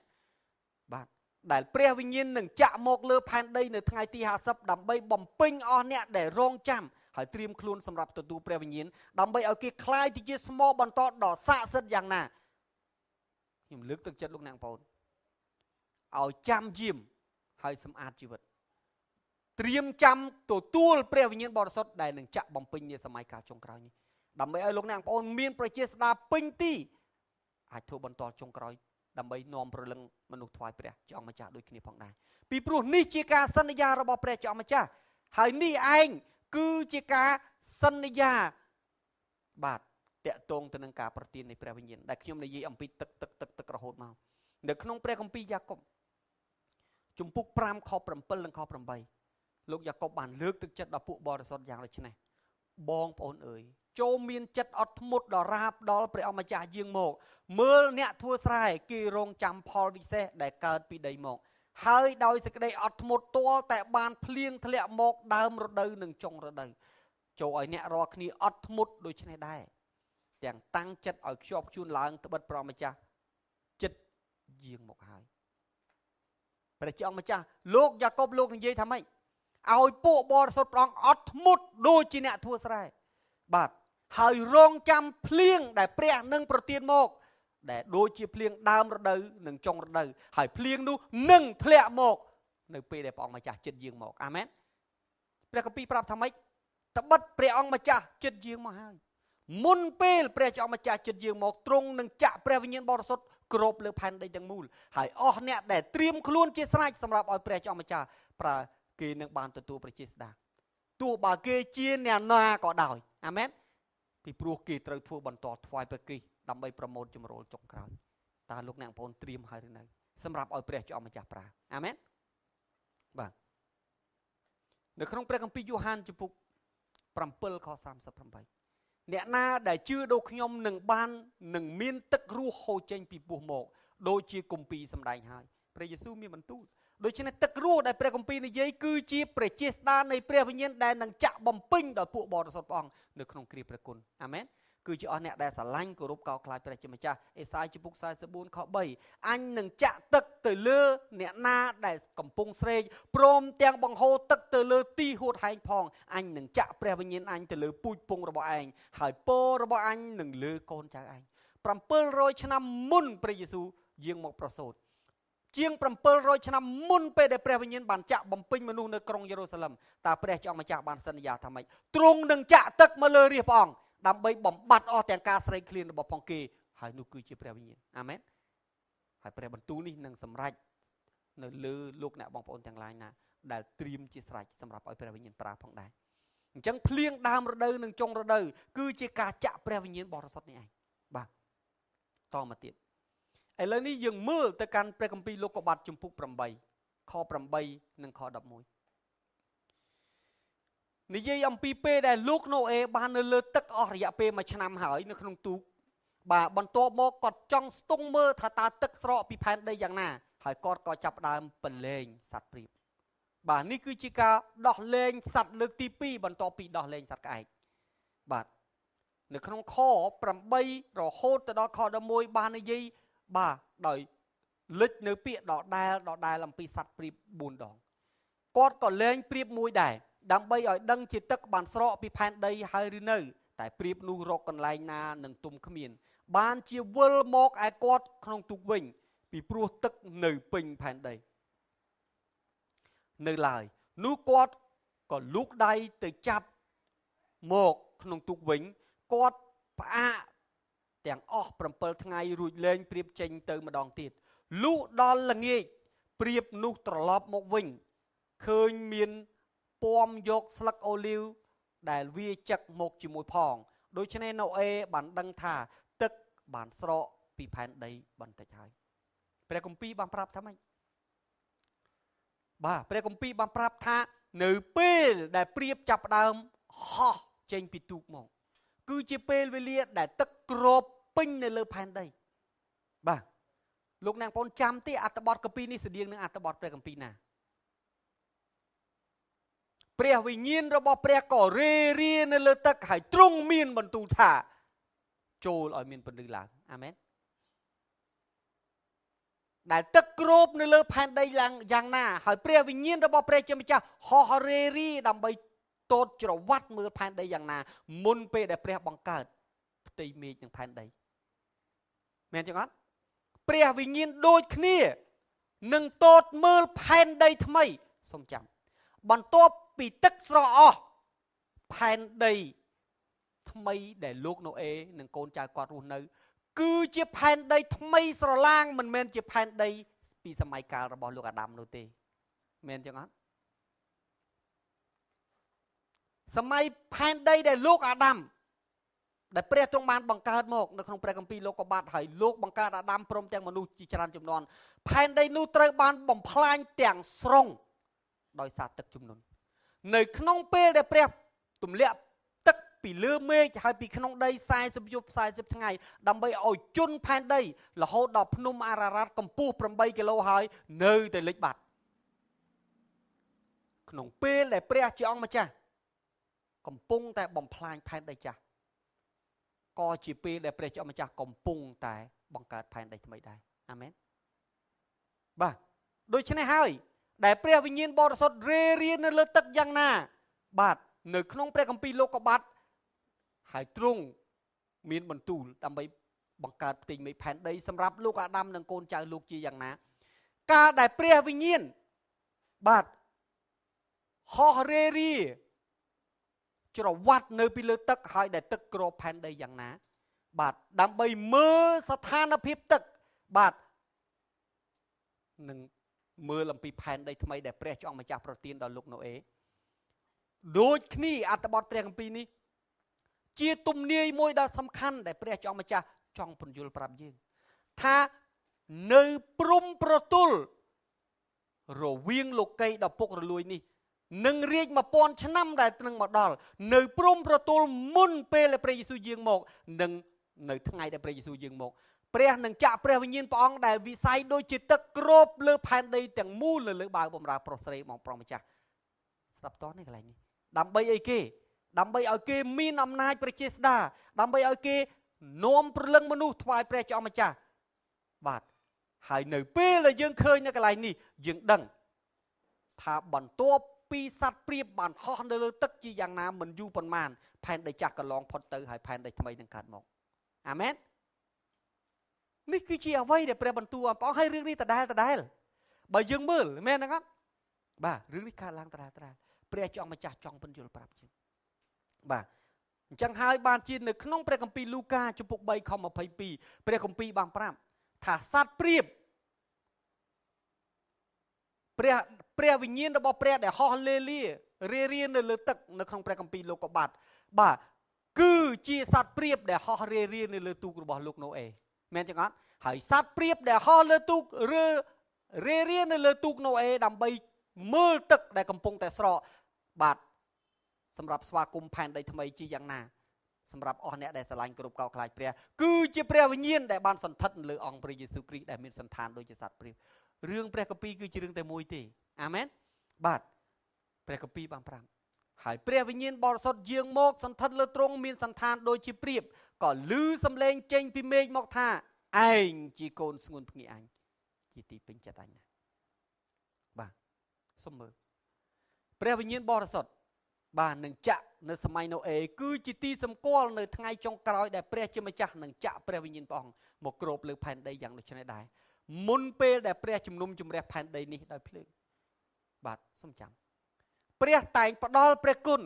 បាទដែលព្រះវិញ្ញាណនឹងចាក់មកលើផែនដីនៅថ្ងៃទី50ដើម្បីបំពេញអស់អ្នកដែលរងចាំហើយត្រៀមខ្លួនសម្រាប់ទទួលព្រះវិញ្ញាណដើម្បីឲ្យគេคล้ายទៅជាស្មោបន្តដ៏ស័ក្តិសិទ្ធិយ៉ាងណាខ្ញុំលើកទឹកចិត្តលោកអ្នកបងប្អូនឲ្យចាំយាមហើយសម្អាតជីវិតត្រៀមចាំទទួលព្រះវិញ្ញាណបរិសុទ្ធដែលនឹងចាក់បំពេញនាសម័យកាលចុងក្រោយនេះដើម្បីឲ្យលោកអ្នកបងប្អូនមានប្រជាស្ដារពេញទីអាចធ្វើបន្តចុងក្រោយដើម្បីនាំព្រលឹងមនុស្សថ្វាយព្រះជាអង្គម្ចាស់ដូចគ្នាផងដែរពីព្រោះនេះជាការសន្យារបស់ព្រះជាអង្គម្ចាស់ហើយនេះឯងគឺជាការសន្យាបាទតាក់ទងទៅនឹងការប្រទាននៃព្រះវិញ្ញាណដែលខ្ញុំនិយាយអំពីទឹករហូតមកនៅក្នុងព្រះគម្ពីរយ៉ាកុបជំពូក5ខ7និងខ8លោកយ៉ាកុបបានលើកទឹកចិត្តដល់ពួកបរិសុទ្ធយ៉ាងដូចនេះបងប្អូនអើយចូលមានចិត្តអត់ធ្មត់ដល់រាបដល់ព្រះអម្ចាស់យាងមកមើលអ្នកធ្វើស្រែគេរងចាំផលវិសេសដែលកើតពីដីមកហើយដោយសេចក្តីអត់ធ្មត់ទាល់តែបានភ្លៀងធ្លាក់មកដើមរដូវនិងចុងរដូវចូលឲ្យអ្នករាល់គ្នាអត់ធ្មត់ដូចនេះដែរទាំងតាំងចិត្តឲ្យខ្ជាប់ខ្ជួនឡើងត្បិតព្រះអម្ចាស់ចិត្តយាងមកហើយព្រះជាអង្គម្ចាស់លោកយ៉ាកុបលោកនិយាយថាម៉េចឲ្យពួកបរិសុទ្ធព្រះអង្គអត់ធ្មត់ដូចជាអ្នកធ្វើស្រែបាទហើយរងចាំភ្លៀងដែលព្រះនឹងប្រទានមកដែលដូចជាភ្លៀងដើមរដូវនិងចុងរដូវហើយភ្លៀងនោះនឹងធ្លាក់មកនៅពេលដែលព្រះអង្គម្ចាស់ចិត្តយាងមកអាមែនព្រះគម្ពីរប្រាប់ថាម៉េចត្បិតព្រះអង្គម្ចាស់ចិត្តយាងមកហើយមុនពេលព្រះអង្គម្ចាស់ចិត្តយាងមកទ្រង់នឹងចាក់ព្រះវិញ្ញាណបរិសុទ្ធគ្របលើផែនដីទាំងមូលហើយអស់អ្នកដែលត្រៀមខ្លួនជាស្រេចសម្រាប់ឲ្យព្រះអង្គម្ចាស់ប្រើគេនឹងបានទទួលប្រជាស្ដារទោះបើគេជាអ្នកណាក៏ដោយអាមែនពីព្រោះគេត្រូវធ្វើបន្តថ្វាយព្រះគ្រីស្ទដើម្បីប្រមូលចម្រូលចុងក្រោយតើលោកអ្នកបងប្អូនត្រៀមហើយឬនៅសម្រាប់ឲ្យព្រះជាអង្គម្ចាស់ប្រើអាមែនបាទនៅក្នុងព្រះគម្ពីរយ៉ូហានជំពូក7ខ38អ្នកណាដែលជឿដូចខ្ញុំនឹងមានទឹករស់ហូរចេញពីពោះមកដូចជាគម្ពីរសម្ដែងហើយព្រះយេស៊ូវមានបន្ទូលដូច្នេះទឹករស់ដែលព្រះគម្ពីរនិយាយគឺជាប្រជាស្ដារនៃព្រះវិញ្ញាណដែលនឹងចាក់បំពេញដល់ពួកបរិសុទ្ធព្រះអង្គនៅក្នុងគ្រាព្រះគុណអាមែនគឺជាអស់អ្នកដែលស្រឡាញ់គោរពកោតខ្លាចព្រះជាម្ចាស់អេសាយជំពូក44ខ3អញនឹងចាក់ទឹកទៅលើអ្នកណាដែលកំពុងស្រេកព្រមទាំងបង្ហូរទឹកទៅលើទីហួតហែងផងអញនឹងចាក់ព្រះវិញ្ញាណអញទៅលើពូជពងរបស់ឯងហើយពររបស់អញនឹងលើកូនចៅឯង700ឆ្នាំមុនព្រះយេស៊ូវយាងមកប្រសូតជាង700ឆ្នាំមុនពេលដែលព្រះវិញ្ញាណបានចាក់បំពេញមនុស្សនៅក្រុងយេរូសាឡឹមតើព្រះជាអង្គម្ចាស់បានសន្យាថាម៉េចទ្រង់នឹងចាក់ទឹកមកលើរាជព្រះអង្គដើម្បីបំបត្តិអស់ទាំងការស្រេកឃ្លានរបស់ផងគេហើយនោះគឺជាព្រះវិញ្ញាណអាមែនហើយព្រះបន្ទូលនេះនឹងសម្រេចនៅលើលោកអ្នកបងប្អូនទាំងឡាយណាដែលត្រៀមជាស្រេចសម្រាប់ឲ្យព្រះវិញ្ញាណប្រើផងដែរអញ្ចឹងភ្លៀងដើមរដូវនិងចុងរដូវគឺជាការចាក់ព្រះវិញ្ញាណបរិសុទ្ធនេះឯងបាទតមកទៀតឥឡូវនេះយើងមើលទៅកាន់ព្រះគម្ពីរលោកុបាតជំពូក8ខ8និងខ11និយាយអំពីពេលដែលលោកណូអេបាននៅលើទឹកអស់រយៈពេល1ឆ្នាំហើយនៅក្នុងទូកបាទបន្ទាប់មកគាត់ចង់ស្ទង់មើលថាតើទឹកស្រកពីផែនដីយ៉ាងណាហើយគាត់ក៏ចាប់ផ្ដើមប្រឡែងសត្វព្រាបបាទនេះគឺជាការដោះលែងសត្វលើកទី2បន្ទាប់ពីដោះលែងសត្វក្អែកបាទនៅក្នុងខ8រហូតទៅដល់ខ11បាននិយាយបាទដោយលេចនៅពាក្យដដែលអំពីសត្វព្រាប4ដងគាត់ក៏លែងព្រាបមួយដែរដើម្បីឲ្យដឹងជាទឹកបានស្រកពីផែនដីហើយឬនៅតែព្រាបនោះរកកន្លែងណានឹងទុំគ្មានបានជាវិលមកឯគាត់ក្នុងទូកវិញពីព្រោះទឹកនៅពេញផែនដីនៅឡើយនោះគាត់ក៏លូកដៃទៅចាប់មកក្នុងទូកវិញគាត់ផ្អាកទាំងអស់7ថ្ងៃរួចលែងព្រាបចេញទៅម្ដងទៀតលុះដល់ល្ងាចព្រាបនោះត្រឡប់មកវិញឃើញមានពំយកស្លឹកអូលីវដែលវាចឹកមកជាមួយផងដូច្នេះណូអេបានដឹងថាទឹកបានស្រកពីផែនដីបន្តិចហើយព្រះគម្ពីរបានប្រាប់ថាម៉េចបាទព្រះគម្ពីរបានប្រាប់ថានៅពេលដែលព្រាបចាប់ផ្ដើមហោះចេញពីទូកមកគឺជាពេលវេលាដែលទឹកគ្របពេញនៅលើផែនដីបាទ លោកអ្នកបងចាំទេអត្ថបទកម្ពីនេះស្តៀងនឹងអត្ថបទព្រះកម្ពីណាព្រះវិញ្ញាណរបស់ព្រះក៏រេរានៅលើទឹកហើយទ្រង់មានបន្ទូលថាចូលឲ្យមានពន្លឺឡើងអាមែនដែលទឹកគ្របនៅលើផែនដីឡើងយ៉ាងណាហើយព្រះវិញ្ញាណរបស់ព្រះជាម្ចាស់ហោះរេរីដើម្បីតូតច្រវាត់មើលផែនដីយ៉ាងណាមុនពេលដែលព្រះបង្កើតផ្ទៃមេឃនិងផែនដីមែនទេអត់ព្រះវិញ្ញាណដូចគ្នានឹងតូតមើលផែនដីថ្មីសូមចាំបន្ទាប់ពីទឹកស្រកអស់ផែនដីថ្មីដែលលោកណូអេនិងកូនចៅគាត់រស់នៅគឺជាផែនដីថ្មីស្រឡាងមិនមែនជាផែនដីពីសម័យកាលរបស់លោកអាដាមនោះទេមែនចឹងអត់សម័យផែនដីដែលលោកអាដាមដែលព្រះទ្រង់បានបង្កើតមកនៅក្នុងព្រះគម្ពីរលោកុបាទហើយលោកបង្កើតអាដាមព្រមទាំងមនុស្សជាច្រើនជំនាន់ផែនដីនោះត្រូវបានបំផ្លាញទាំងស្រុងដោយសារទឹកជំនន់នៅក្នុងពេលដែលព្រះទម្លាក់ទឹកពីលើមេឃហើយពីក្នុងដី40យប់40ថ្ងៃដើម្បីឲ្យជន់ផែនដីរហូតដល់ភ្នំអារ៉ារ៉ាត់កម្ពស់8គីឡូហើយនៅតែលិចបាត់ក្នុងពេលដែលព្រះជាអង្គម្ចាស់កំពុងតែបំផ្លាញផែនដីចាស់ក៏ជាពេលដែលព្រះជាអង្គម្ចាស់កំពុងតែបង្កើតផែនដីថ្មីដែរអាមែនបាទដូច្នេះហើយដែលព្រះវិញ្ញាណបរិសុទ្ធរេរានៅលើទឹកយ៉ាងណាបាទនៅក្នុងព្រះគម្ពីរលោកុបាទហើយទ្រង់មានបន្ទូលដើម្បីបង្កើតផ្ទៃមេឃផែនដីសម្រាប់លោកអាដាមនិងកូនចៅលោកជាយ៉ាងណាកាលដែលព្រះវិញ្ញាណបាទហោះរេរាច្រវាត់នៅពីលើទឹកហើយដែលទឹកគ្របផែនដីយ៉ាងណាបាទដើម្បីមើលស្ថានភាពទឹកបាទនឹងមើលអំពីផែនដីថ្មីដែលព្រះអង្គម្ចាស់ប្រទានដល់លោកណូអេដូចគ្នាអត្ថបទព្រះគម្ពីរនេះជាទំនាយមួយដ៏សំខាន់ដែលព្រះអង្គម្ចាស់ចង់ពន្យល់ប្រាប់យើងថានៅព្រំប្រទល់រវាងលោកីដ៏ពុករលួយនេះនឹងរាជ1000ឆ្នាំដែលនឹងមកដល់នៅព្រំប្រទល់មុនពេលដែលព្រះយេស៊ូវយាងមកនិងនៅថ្ងៃដែលព្រះយេស៊ូវយាងមកព្រះនឹងចាក់ព្រះវិញ្ញាណព្រះអង្គដែលវិស័យដូចជាទឹកគ្របលើផែនដីទាំងមូលនៅលើបាវបំរើប្រុសស្រីបងប្រុសម្ចាស់ស្ដាប់តនេះកន្លែងនេះដើម្បីអីគេដើម្បីឲ្យគេមានអំណាចប្រជាស្ដាដើម្បីឲ្យគេនាំព្រលឹងមនុស្សថ្វាយព្រះជាម្ចាស់បាទហើយនៅពេលដែលយើងឃើញនៅកន្លែងនេះយើងដឹងថាបន្ទាប់ពីសត្វព្រាបបានហោះនៅលើទឹកជាយ៉ាងណាមិនយូរប៉ុន្មានផែនដីចាស់កន្លងផុតទៅហើយផែនដីថ្មីនឹងកើតមកអាមែននេះគឺជាអ្វីដែលព្រះបន្ទូលព្រះអង្គឲ្យរឿងនេះដដែលបើយើងមើលមែនទេអត់បាទរឿងនេះកើតឡើងដដែលព្រះចង់ម្ចាស់ចង់ពន្យល់ប្រាប់យើងបាទអញ្ចឹងហើយបានជានៅក្នុងព្រះគម្ពីរលូកាជំពូក3ខ22ព្រះគម្ពីរបានប្រាប់ថាសត្វព្រាបព្រះវិញ្ញាណរបស់ព្រះដែលហោះលេលារារានៅលើទឹកនៅក្នុងព្រះគម្ពីរលោកុបាទបាទគឺជាសត្វព្រាបដែលហោះរារានៅលើទូករបស់លោកណូអេមែនចឹងអត់ហើយសត្វព្រាបដែលហោះលើទូករារានៅលើទូកណូអេដើម្បីមើលទឹកដែលកំពុងតែស្រកបាទសម្រាប់ស្វាគមន៍ផែនដីថ្មីជាយ៉ាងណាសម្រាប់អស់អ្នកដែលស្រឡាញ់គ្រប់កោតខ្លាចព្រះគឺជាព្រះវិញ្ញាណដែលបានសន្ធិដ្ឋលើអង្គព្រះយេស៊ូវគ្រីស្ទដែលមានសន្តានដូចជាសត្វព្រាបរឿងព្រះគម្ពីរគឺជារឿងតែមួយទេអាមែនបាទព្រះគម្ពីរបានប្រាប់ហើយព្រះវិញ្ញាណបរិសុទ្ធយាងមកសន្ធិដ្ឋលើទ្រង់មានសន្តានដូចជាព្រាបក៏ឮសំឡេងចេញពីមេឃមកថាឯងជាកូនស្ងួនភ្ងាអញជាទីពេញចិត្តអញណាបាទសូមមើលព្រះវិញ្ញាណបរិសុទ្ធបាទនឹងចាក់នៅសម័យណូអេគឺជាទីសម្គាល់នៅថ្ងៃចុងក្រោយដែលព្រះជាម្ចាស់នឹងចាក់ព្រះវិញ្ញាណព្រះអង្គមកគ្របលើផែនដីយ៉ាងដូចនេះដែរមុនពេលដែលព្រះជំនុំជម្រះផែនដីនេះដោយភ្លើងបាទសូមចាំព្រះតែងផ្ដល់ព្រះគុណ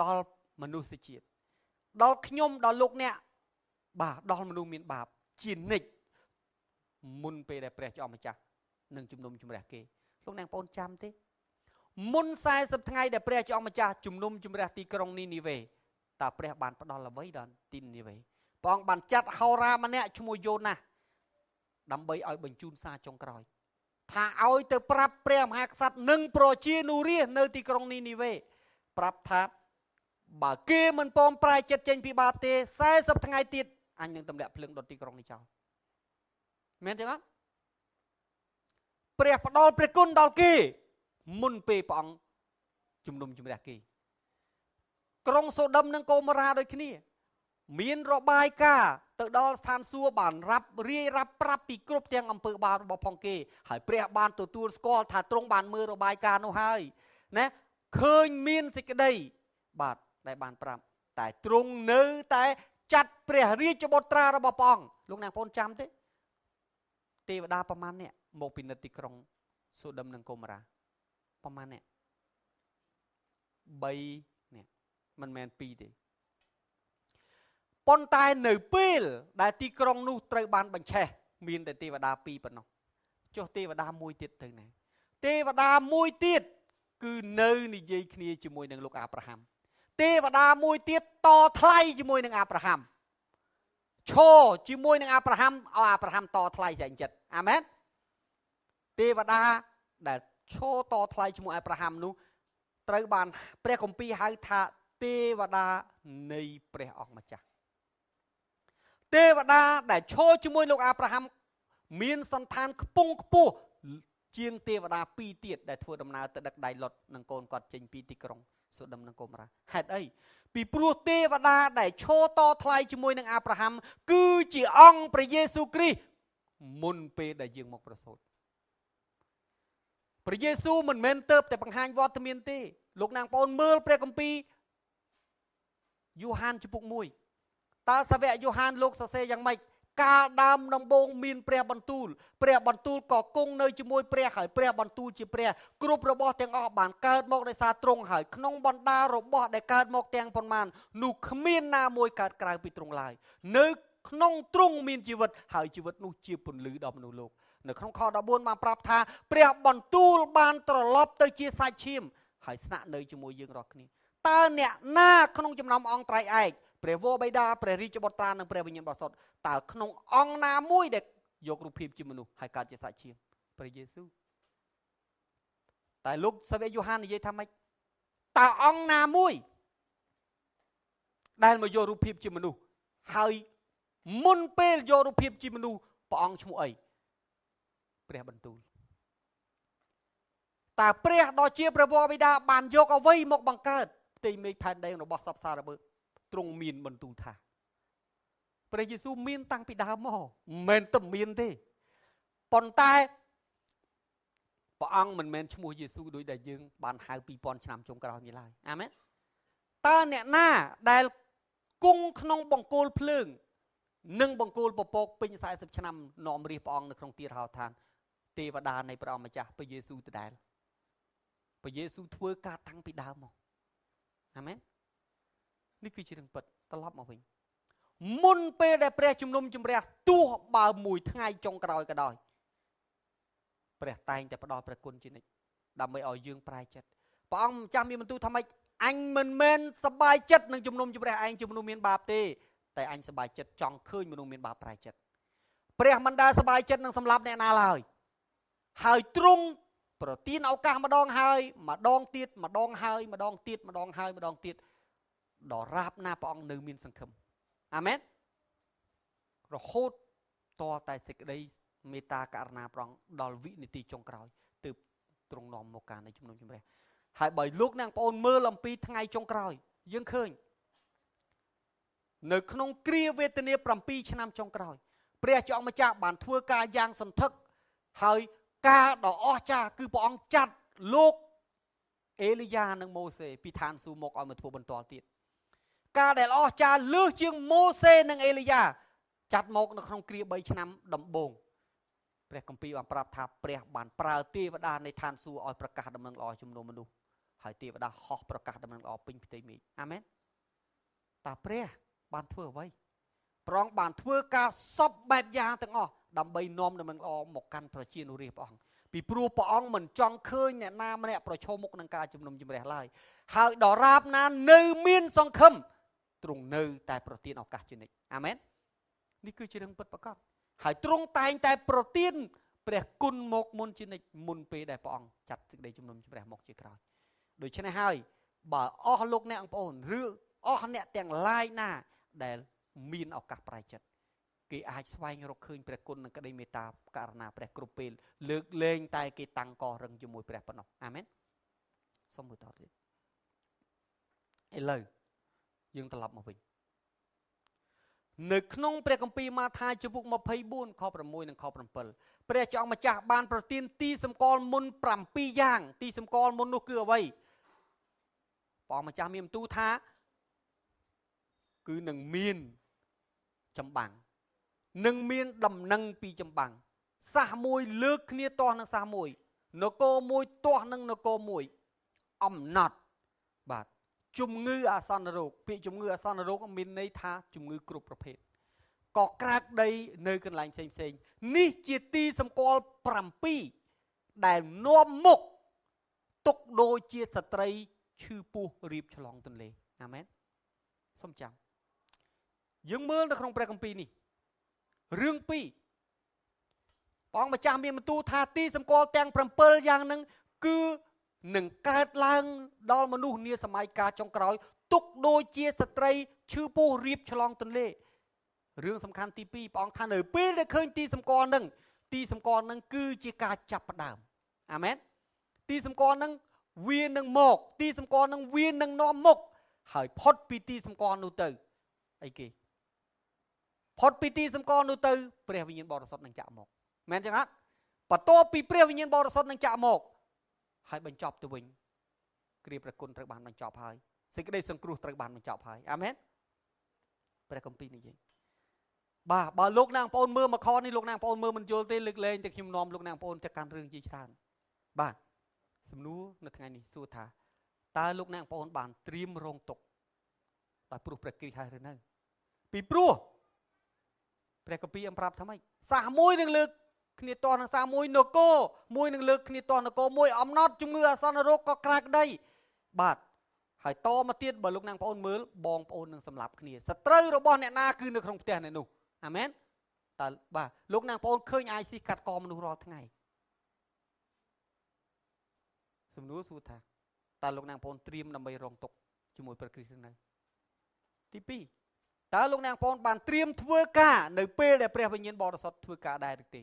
ដល់មនុស្សជាតិដល់ខ្ញុំដល់លោកអ្នកបាទដល់មនុស្សមានបាបជានិច្ចមុនពេលដែលព្រះជាម្ចាស់នឹងជំនុំជម្រះគេលោកអ្នកបងប្អូនចាំទេមុន40ថ្ងៃដែលព្រះជាម្ចាស់ជំនុំជម្រះទីក្រុងនីនីវេតើព្រះបានផ្ដល់អ្វីដល់ទីនីនីវេព្រះអង្គបានចាត់ហោរាម្នាក់ឈ្មោះយ៉ូណាសដើម្បីឲ្យបញ្ជូនសារចុងក្រោយថាឲ្យទៅប្រាប់ព្រះមហាក្សត្រនិងប្រជានុរាស្ត្រនៅទីក្រុងនីនីវេប្រាប់ថាបើគេមិនពំប្រែចិត្តចេញពីបាបទេ40ថ្ងៃទៀតអញនឹងទម្លាក់ភ្លើងដុតទីក្រុងនេះចោលមែនទេអត់ ព្រះផ្ដល់ព្រះគុណដល់គេមុនពេលព្រះអង្គជំនុំជម្រះគេក្រុងសូដុំនិងកូម៉ូរ៉ាដូចគ្នាមានរបាយការណ៍ទៅដល់ស្ថានសួគ៌បានរាប់ប្រាប់ពីគ្រប់ទាំងអំពើបាបរបស់ផងគេហើយព្រះបានទទួលស្គាល់ថាទ្រង់បានមើលរបាយការណ៍នោះហើយណាឃើញមានសេចក្តីបាទដែលបានប្រាប់តែទ្រង់នៅតែចាត់ព្រះរាជបុត្រារបស់ព្រះអង្គលោកអ្នកបងចាំទេទេវតាប្រមាណអ្នកមកពិនិត្យទីក្រុងសូដុំនិងកូម៉ូរ៉ាប្រមាណអ្នក3អ្នកមិនមែន2ទេប៉ុន្តែនៅពេលដែលទីក្រុងនោះត្រូវបានបញ្ឆេះមានតែទេវតា2ប៉ុណ្ណោះចុះទេវតាមួយទៀតទៅណាទេវតាមួយទៀតគឺនៅនិយាយគ្នាជាមួយនឹងលោកអាប់រ៉ាហាំទេវតាមួយទៀតតថ្លៃជាមួយនឹងអាប់រ៉ាហាំឈរជាមួយនឹងអាប់រ៉ាហាំឲ្យអាប់រ៉ាហាំតថ្លៃស្អែកចិត្តអាមែនទេវតាដែលឈរតថ្លៃជាមួយអាប់រ៉ាហាំនោះត្រូវបានព្រះគម្ពីរហៅថាទេវតានៃព្រះអង្គម្ចាស់ទេវតាដែលឈរជាមួយលោកអាប់រ៉ាហាំមានសន្តានខ្ពង់ខ្ពស់ជាងទេវតា2ទៀតដែលធ្វើដំណើរទៅដឹកដៃលុតនិងកូនគាត់ចេញពីទីក្រុងសូដុំនិងកូម៉ូរ៉ាហេតុអីពីព្រោះទេវតាដែលឈរតថ្លៃជាមួយនឹងអាប់រ៉ាហាំគឺជាអង្គព្រះយេស៊ូវគ្រីស្ទមុនពេលដែលយើងមកប្រសូតព្រះយេស៊ូវមិនមែនទៅតែបង្ហាញវត្តមានទេលោកនាងប្អូនមើលព្រះគម្ពីរយូហានជំពូក1តើសាវកយូហានលោកសរសេរយ៉ាងម៉េចកាលដើមដំបូងមានព្រះបន្ទូលក៏គង់នៅជាមួយព្រះហើយព្រះបន្ទូលជាព្រះគ្រប់របស់ទាំងអស់បានកើតមកដោយសារទ្រង់ហើយក្នុងបណ្ដារបស់ដែលកើតមកទាំងប៉ុន្មាននោះគ្មានណាមួយកើតក្រៅពីទ្រង់ឡើយនៅក្នុងទ្រង់មានជីវិតហើយជីវិតនោះជាពន្លឺដល់មនុស្សលោកនៅក្នុងខ14បានប្រាប់ថាព្រះបន្ទូលបានត្រឡប់ទៅជាសាច់ឈាមហើយស្នាក់នៅជាមួយយើងរាល់គ្នាតើអ្នកណាក្នុងចំណោមអង្គត្រៃឯកព្រះវរបិតាព្រះរាជបុត្រានិងព្រះវិញ្ញាណបរិសុទ្ធតើក្នុងអង្គណាមួយដែលយករូបភាពជាមនុស្សហើយកើតជាសាច់ឈាមព្រះយេស៊ូវតែលោកសាវកយូហាននិយាយថាម៉េចតើអង្គណាមួយដែលមកយករូបភាពជាមនុស្សហើយមុនពេលយករូបភាពជាមនុស្សព្រះអង្គឈ្មោះអីព្រះបន្ទូលតើព្រះដ៏ជាព្រះវរបិតាបានយកអ្វីមកបង្កើតផ្ទៃមេឃផែនដីរបស់សពសារបើទ្រង់មានបន្ទូលថាព្រះយេស៊ូវមានតាំងពីដើមមកមិនមែនតែមានទេប៉ុន្តែព្រះអង្គមិនមែនឈ្មោះយេស៊ូវដូចដែលយើងបានហៅ 2000 ឆ្នាំចុងក្រោយនេះឡើយអាមែនតើអ្នកណាដែលគង់ក្នុងបង្គោលភ្លើងនិងបង្គោលពពកពេញ40ឆ្នាំនាំរាជព្រះអង្គនៅក្នុងទីរហោឋានទេវតានៃព្រះអង្គម្ចាស់ព្រះយេស៊ូវដដែលព្រះយេស៊ូវធ្វើការតាំងពីដើមមកអាមែននេះគឺជារឿងពិតត្រឡប់មកវិញមុនពេលដែលព្រះជំនុំជម្រះទោះបើមួយថ្ងៃចុងក្រោយក៏ដោយព្រះតែងតែផ្ដល់ព្រះគុណជានិច្ចដើម្បីឲ្យយើងប្រែចិត្តព្រះអង្គម្ចាស់មានបន្ទូលថាម៉េចអញមិនមែនសប្បាយចិត្តនឹងជំនុំជម្រះឯងជាមនុស្សមានបាបទេតែអញសប្បាយចិត្តចង់ឃើញមនុស្សមានបាបប្រែចិត្តព្រះមិនដែលសប្បាយចិត្តនឹងសម្លាប់អ្នកណាឡើយហើយទ្រង់ប្រទានឱកាសម្ដងហើយម្ដងទៀតម្ដងហើយម្ដងទៀតម្ដងហើយម្ដងទៀតដរាបណាព្រះអង្គនៅមានសង្ឃឹមអាមែនរហូតតតែសេចក្តីមេត្តាករុណាព្រះអង្គដល់វិនាទីចុងក្រោយទើបទ្រង់នាំមកការនៃជំនុំជម្រះហើយបើលោកអ្នកបងប្អូនមើលអំពីថ្ងៃចុងក្រោយយើងឃើញនៅក្នុងគ្រាវេទនា7ឆ្នាំចុងក្រោយព្រះជាអង្គម្ចាស់បានធ្វើការយ៉ាងសន្ធឹកហើយការដ៏អស្ចារ្យគឺព្រះអង្គចាត់លោកអេលីយ៉ានិងម៉ូសេពីឋានសួគ៌មកឲ្យមកធ្វើបន្តទៀតការដែលអស្ចារ្យលើសជាងម៉ូសេនិងអេលីយ៉ាចាត់មកនៅក្នុងគ្រា3ឆ្នាំដំបូងព្រះគម្ពីរបានប្រាប់ថាព្រះបានប្រើទេវតានៃឋានសួគ៌ឲ្យប្រកាសដំណឹងល្អជំនុំមនុស្សហើយទេវតាហោះប្រកាសដំណឹងល្អពេញផ្ទៃមេឃអាមែនតើព្រះបានធ្វើអ្វីព្រះអង្គបានធ្វើការសពបែបយ៉ាងទាំងអស់ដើម្បីនាំដំណឹងល្អមកកាន់ប្រជានុរាស្ត្រព្រះអង្គពីព្រោះព្រះអង្គមិនចង់ឃើញអ្នកណាម្នាក់ប្រឈមមុខនឹងការជំនុំជម្រះឡើយហើយដរាបណានៅមានសង្ឃឹមទ្រង់នៅតែប្រទានឱកាសជានិច្ចអាមែននេះគឺជារឿងពិតប្រាកដហើយទ្រង់តែងតែប្រទានព្រះគុណមកមុនជានិច្ចមុនពេលដែលព្រះអង្គចាត់សេចក្តីជំនុំជម្រះមកជាក្រោយដូច្នេះហើយបើអស់លោកអ្នកបងប្អូនឬអស់អ្នកទាំងឡាយណាដែលមានឱកាសប្រែចិត្ត គេអាចស្វែងរកឃើញព្រះគុណនិងក្តីមេត្តាករណាព្រះគ្រប់ពេលលើកលែងតែគេតាំងករឹងជាមួយព្រះប៉ុណ្ណោះអាមែនសូមមើលតទៀតឥឡូវយើងត្រឡប់មកវិញនៅក្នុងព្រះគម្ពីរម៉ាថាយជំពូក24ខ6និងខ7ព្រះចောင်းម្ចាស់បានប្រទានទីសម្គាល់មុន7យ៉ាងទីសម្គាល់មុននោះគឺអ្វីព្រះអង្គម្ចាស់មានបន្ទូលថាគឺនឹងមានចម្បាំងនឹងមានដំណឹងពីចម្បាំងសះមួយលើកគ្នាទាស់នឹងសះមួយនគរមួយទាស់នឹងនគរមួយអំណត់បាទជំងឺអាសន្នរោគពាក្យជំងឺអាសន្នរោគមានន័យថាជំងឺគ្រប់ប្រភេទក៏ក្រាកដីនៅកន្លែងផ្សេងនេះជាទីសម្គាល់7ដែលនាំមុខទុកដូចជាស្ត្រីឈឺពោះរៀបឆ្លងទន្លេអាមែនសូមចាំយើងមើលនៅក្នុងព្រះគម្ពីរនេះរឿង2ព្រះអង្គម្ចាស់មានបន្ទូលថាទីសម្គាល់ទាំង7យ៉ាងហ្នឹងគឺនឹងកើតឡើងដល់មនុស្សនាសម័យកាលចុងក្រោយទុកដូចជាស្ត្រីឈឺពោះរៀបឆ្លងទន្លេរឿងសំខាន់ទី2ព្រះអង្គថានៅពេលដែលឃើញទីសម្គាល់ហ្នឹងគឺជាការចាប់ផ្ដើមអាមែនទីសម្គាល់ហ្នឹងវានឹងមកទីសម្គាល់ហ្នឹងវានឹងនាំមុខហើយផុតពីទីសម្គាល់នោះទៅអីគេផុតពីទីសម្គាល់នោះទៅព្រះវិញ្ញាណបរិសុទ្ធនឹងចាក់មកមែនចឹងអត់បន្ទាប់ពីព្រះវិញ្ញាណបរិសុទ្ធនឹងចាក់មកហើយបញ្ចប់ទៅវិញគ្រាព្រះគុណត្រូវបានបញ្ចប់ហើយសេចក្តីសង្គ្រោះត្រូវបានបញ្ចប់ហើយអាមែនព្រះគម្ពីរនិយាយបាទបើលោកនាងប្អូនមើលមកខនេះលោកនាងប្អូនមើលមិនយល់ទេលើកលែងតែខ្ញុំនាំលោកនាងប្អូនទៅកាន់រឿងជាច្រើនបាទសំណួរនៅថ្ងៃនេះសួរថាតើលោកនាងប្អូនបានត្រៀមរងទុកដោយព្រោះព្រះគ្រីស្ទហើយឬនៅពីព្រោះព្រះគម្ពីរប្រាប់ថាម៉េចសះមួយនឹងលើកគ្នាទាស់នឹងសះមួយនគរមួយនឹងលើកគ្នាទាស់នគរមួយអំណត់ជំងឺអាសន្នរោគក៏ក្រាកដីបាទហើយតមកទៀតបើលោកនាងប្អូនមើលបងប្អូននឹងសម្លាប់គ្នាសត្រូវរបស់អ្នកណាគឺនៅក្នុងផ្ទះអ្នកនោះអាមែនតើបាទលោកនាងប្អូនឃើញអាយស៊ីកាត់កមនុស្សរាល់ថ្ងៃសំណួរសួរថាតើលោកនាងប្អូនត្រៀមដើម្បីរងទុក្ខជាមួយព្រះគ្រីស្ទនៅទី2តើលោកនាងប្អូនបានត្រៀមធ្វើការនៅពេលដែលព្រះវិញ្ញាណបរិសុទ្ធធ្វើការដែរឬទេ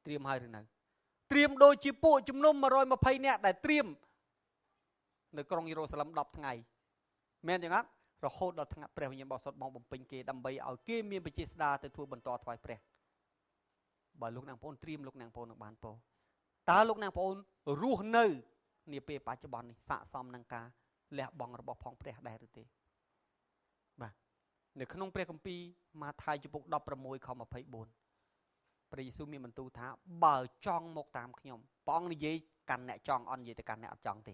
ត្រៀមហើយឬនៅត្រៀមដូចជាពួកជំនុំ120នាក់ដែលត្រៀមនៅក្រុងយេរូសាឡឹម10ថ្ងៃមែនទេអត់រហូតដល់ថ្ងៃព្រះវិញ្ញាណបរិសុទ្ធមកបំពេញគេដើម្បីឲ្យគេមានបជាស្ដារទៅធ្វើបន្តថ្វាយព្រះបើលោកនាងប្អូនត្រៀមលោកនាងប្អូននឹងបានពរតើលោកនាងប្អូនរស់នៅនាពេលបច្ចុប្បន្ននេះស័ក្តិសមនឹងការលះបង់របស់ផងព្រះដែរឬទេបាទនៅក្នុងព្រះគម្ពីរម៉ាថាយជំពូក16ខ24ព្រះយេស៊ូវមានបន្ទូលថាបើចង់មកតាមខ្ញុំព្រះអង្គនិយាយកាន់អ្នកចង់អត់និយាយទៅកាន់អ្នកអត់ចង់ទេ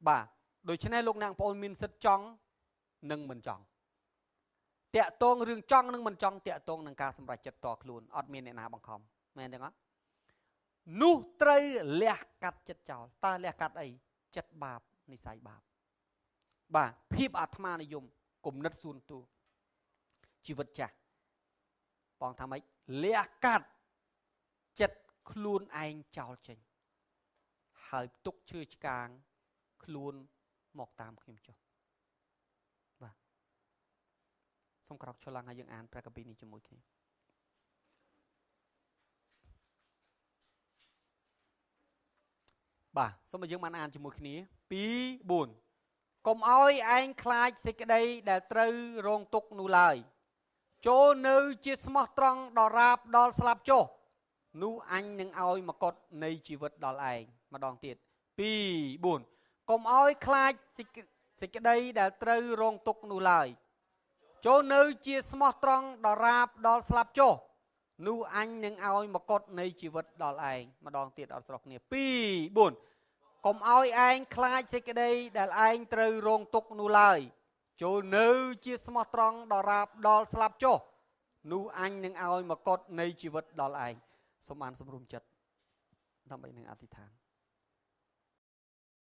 បាទដូច្នេះលោកនាងប្អូនមានសិទ្ធិចង់និងមិនចង់តាក់ទងរឿងចង់និងមិនចង់តាក់ទងនឹងការសម្រេចចិត្តតខ្លួនអត់មានអ្នកណាបង្ខំមែនទេអត់នោះត្រូវលះកាត់ចិត្តចោលតើលះកាត់អីចិត្តបាបនិស្ស័យបាបបាទភាពអាត្មានិយមគំនិតសួនទូជីវិតចាស់បងថាម៉េចលះកាត់ចិត្តខ្លួនឯងចោលចេញហើយទុកឈើឆ្កាងខ្លួនមកតាមខ្ញុំចុះបាទសូមក្រោកឈរឡើងហើយយើងអានព្រះគម្ពីរនេះជាមួយគ្នាបាទសូមឲ្យយើងបានអានជាមួយគ្នា2 4កុំឲ្យឯងខ្លាចសេចក្តីដែលត្រូវរងទុក្ខនោះឡើយចូលនៅជាស្មោះត្រង់ដល់រាបដល់ស្លាប់ចុះនោះអញនឹងឲ្យមកុដនៃជីវិតដល់ឯងម្ដងទៀត2 4កុំឲ្យខ្លាចសេចក្តីដែលត្រូវរងទុក្ខនោះឡើយចូលនៅជាស្មោះត្រង់ដល់រាបដល់ស្លាប់ចុះនោះអញនឹងឲ្យមកុដនៃជីវិតដល់ឯងម្ដងទៀតអត់ស្រុះគ្នា2 4កុំឲ្យឯងខ្លាចសេចក្តីដែលឯងត្រូវរងទុក្ខនោះឡើយចូលនៅជាស្មោះត្រង់ដល់រាបដល់ស្លាប់ចុះនោះអញនឹងឲ្យមកុដនៃជីវិតដល់ឯងសូមបានសម្រុំចិត្តដើម្បីនឹងអធិដ្ឋាន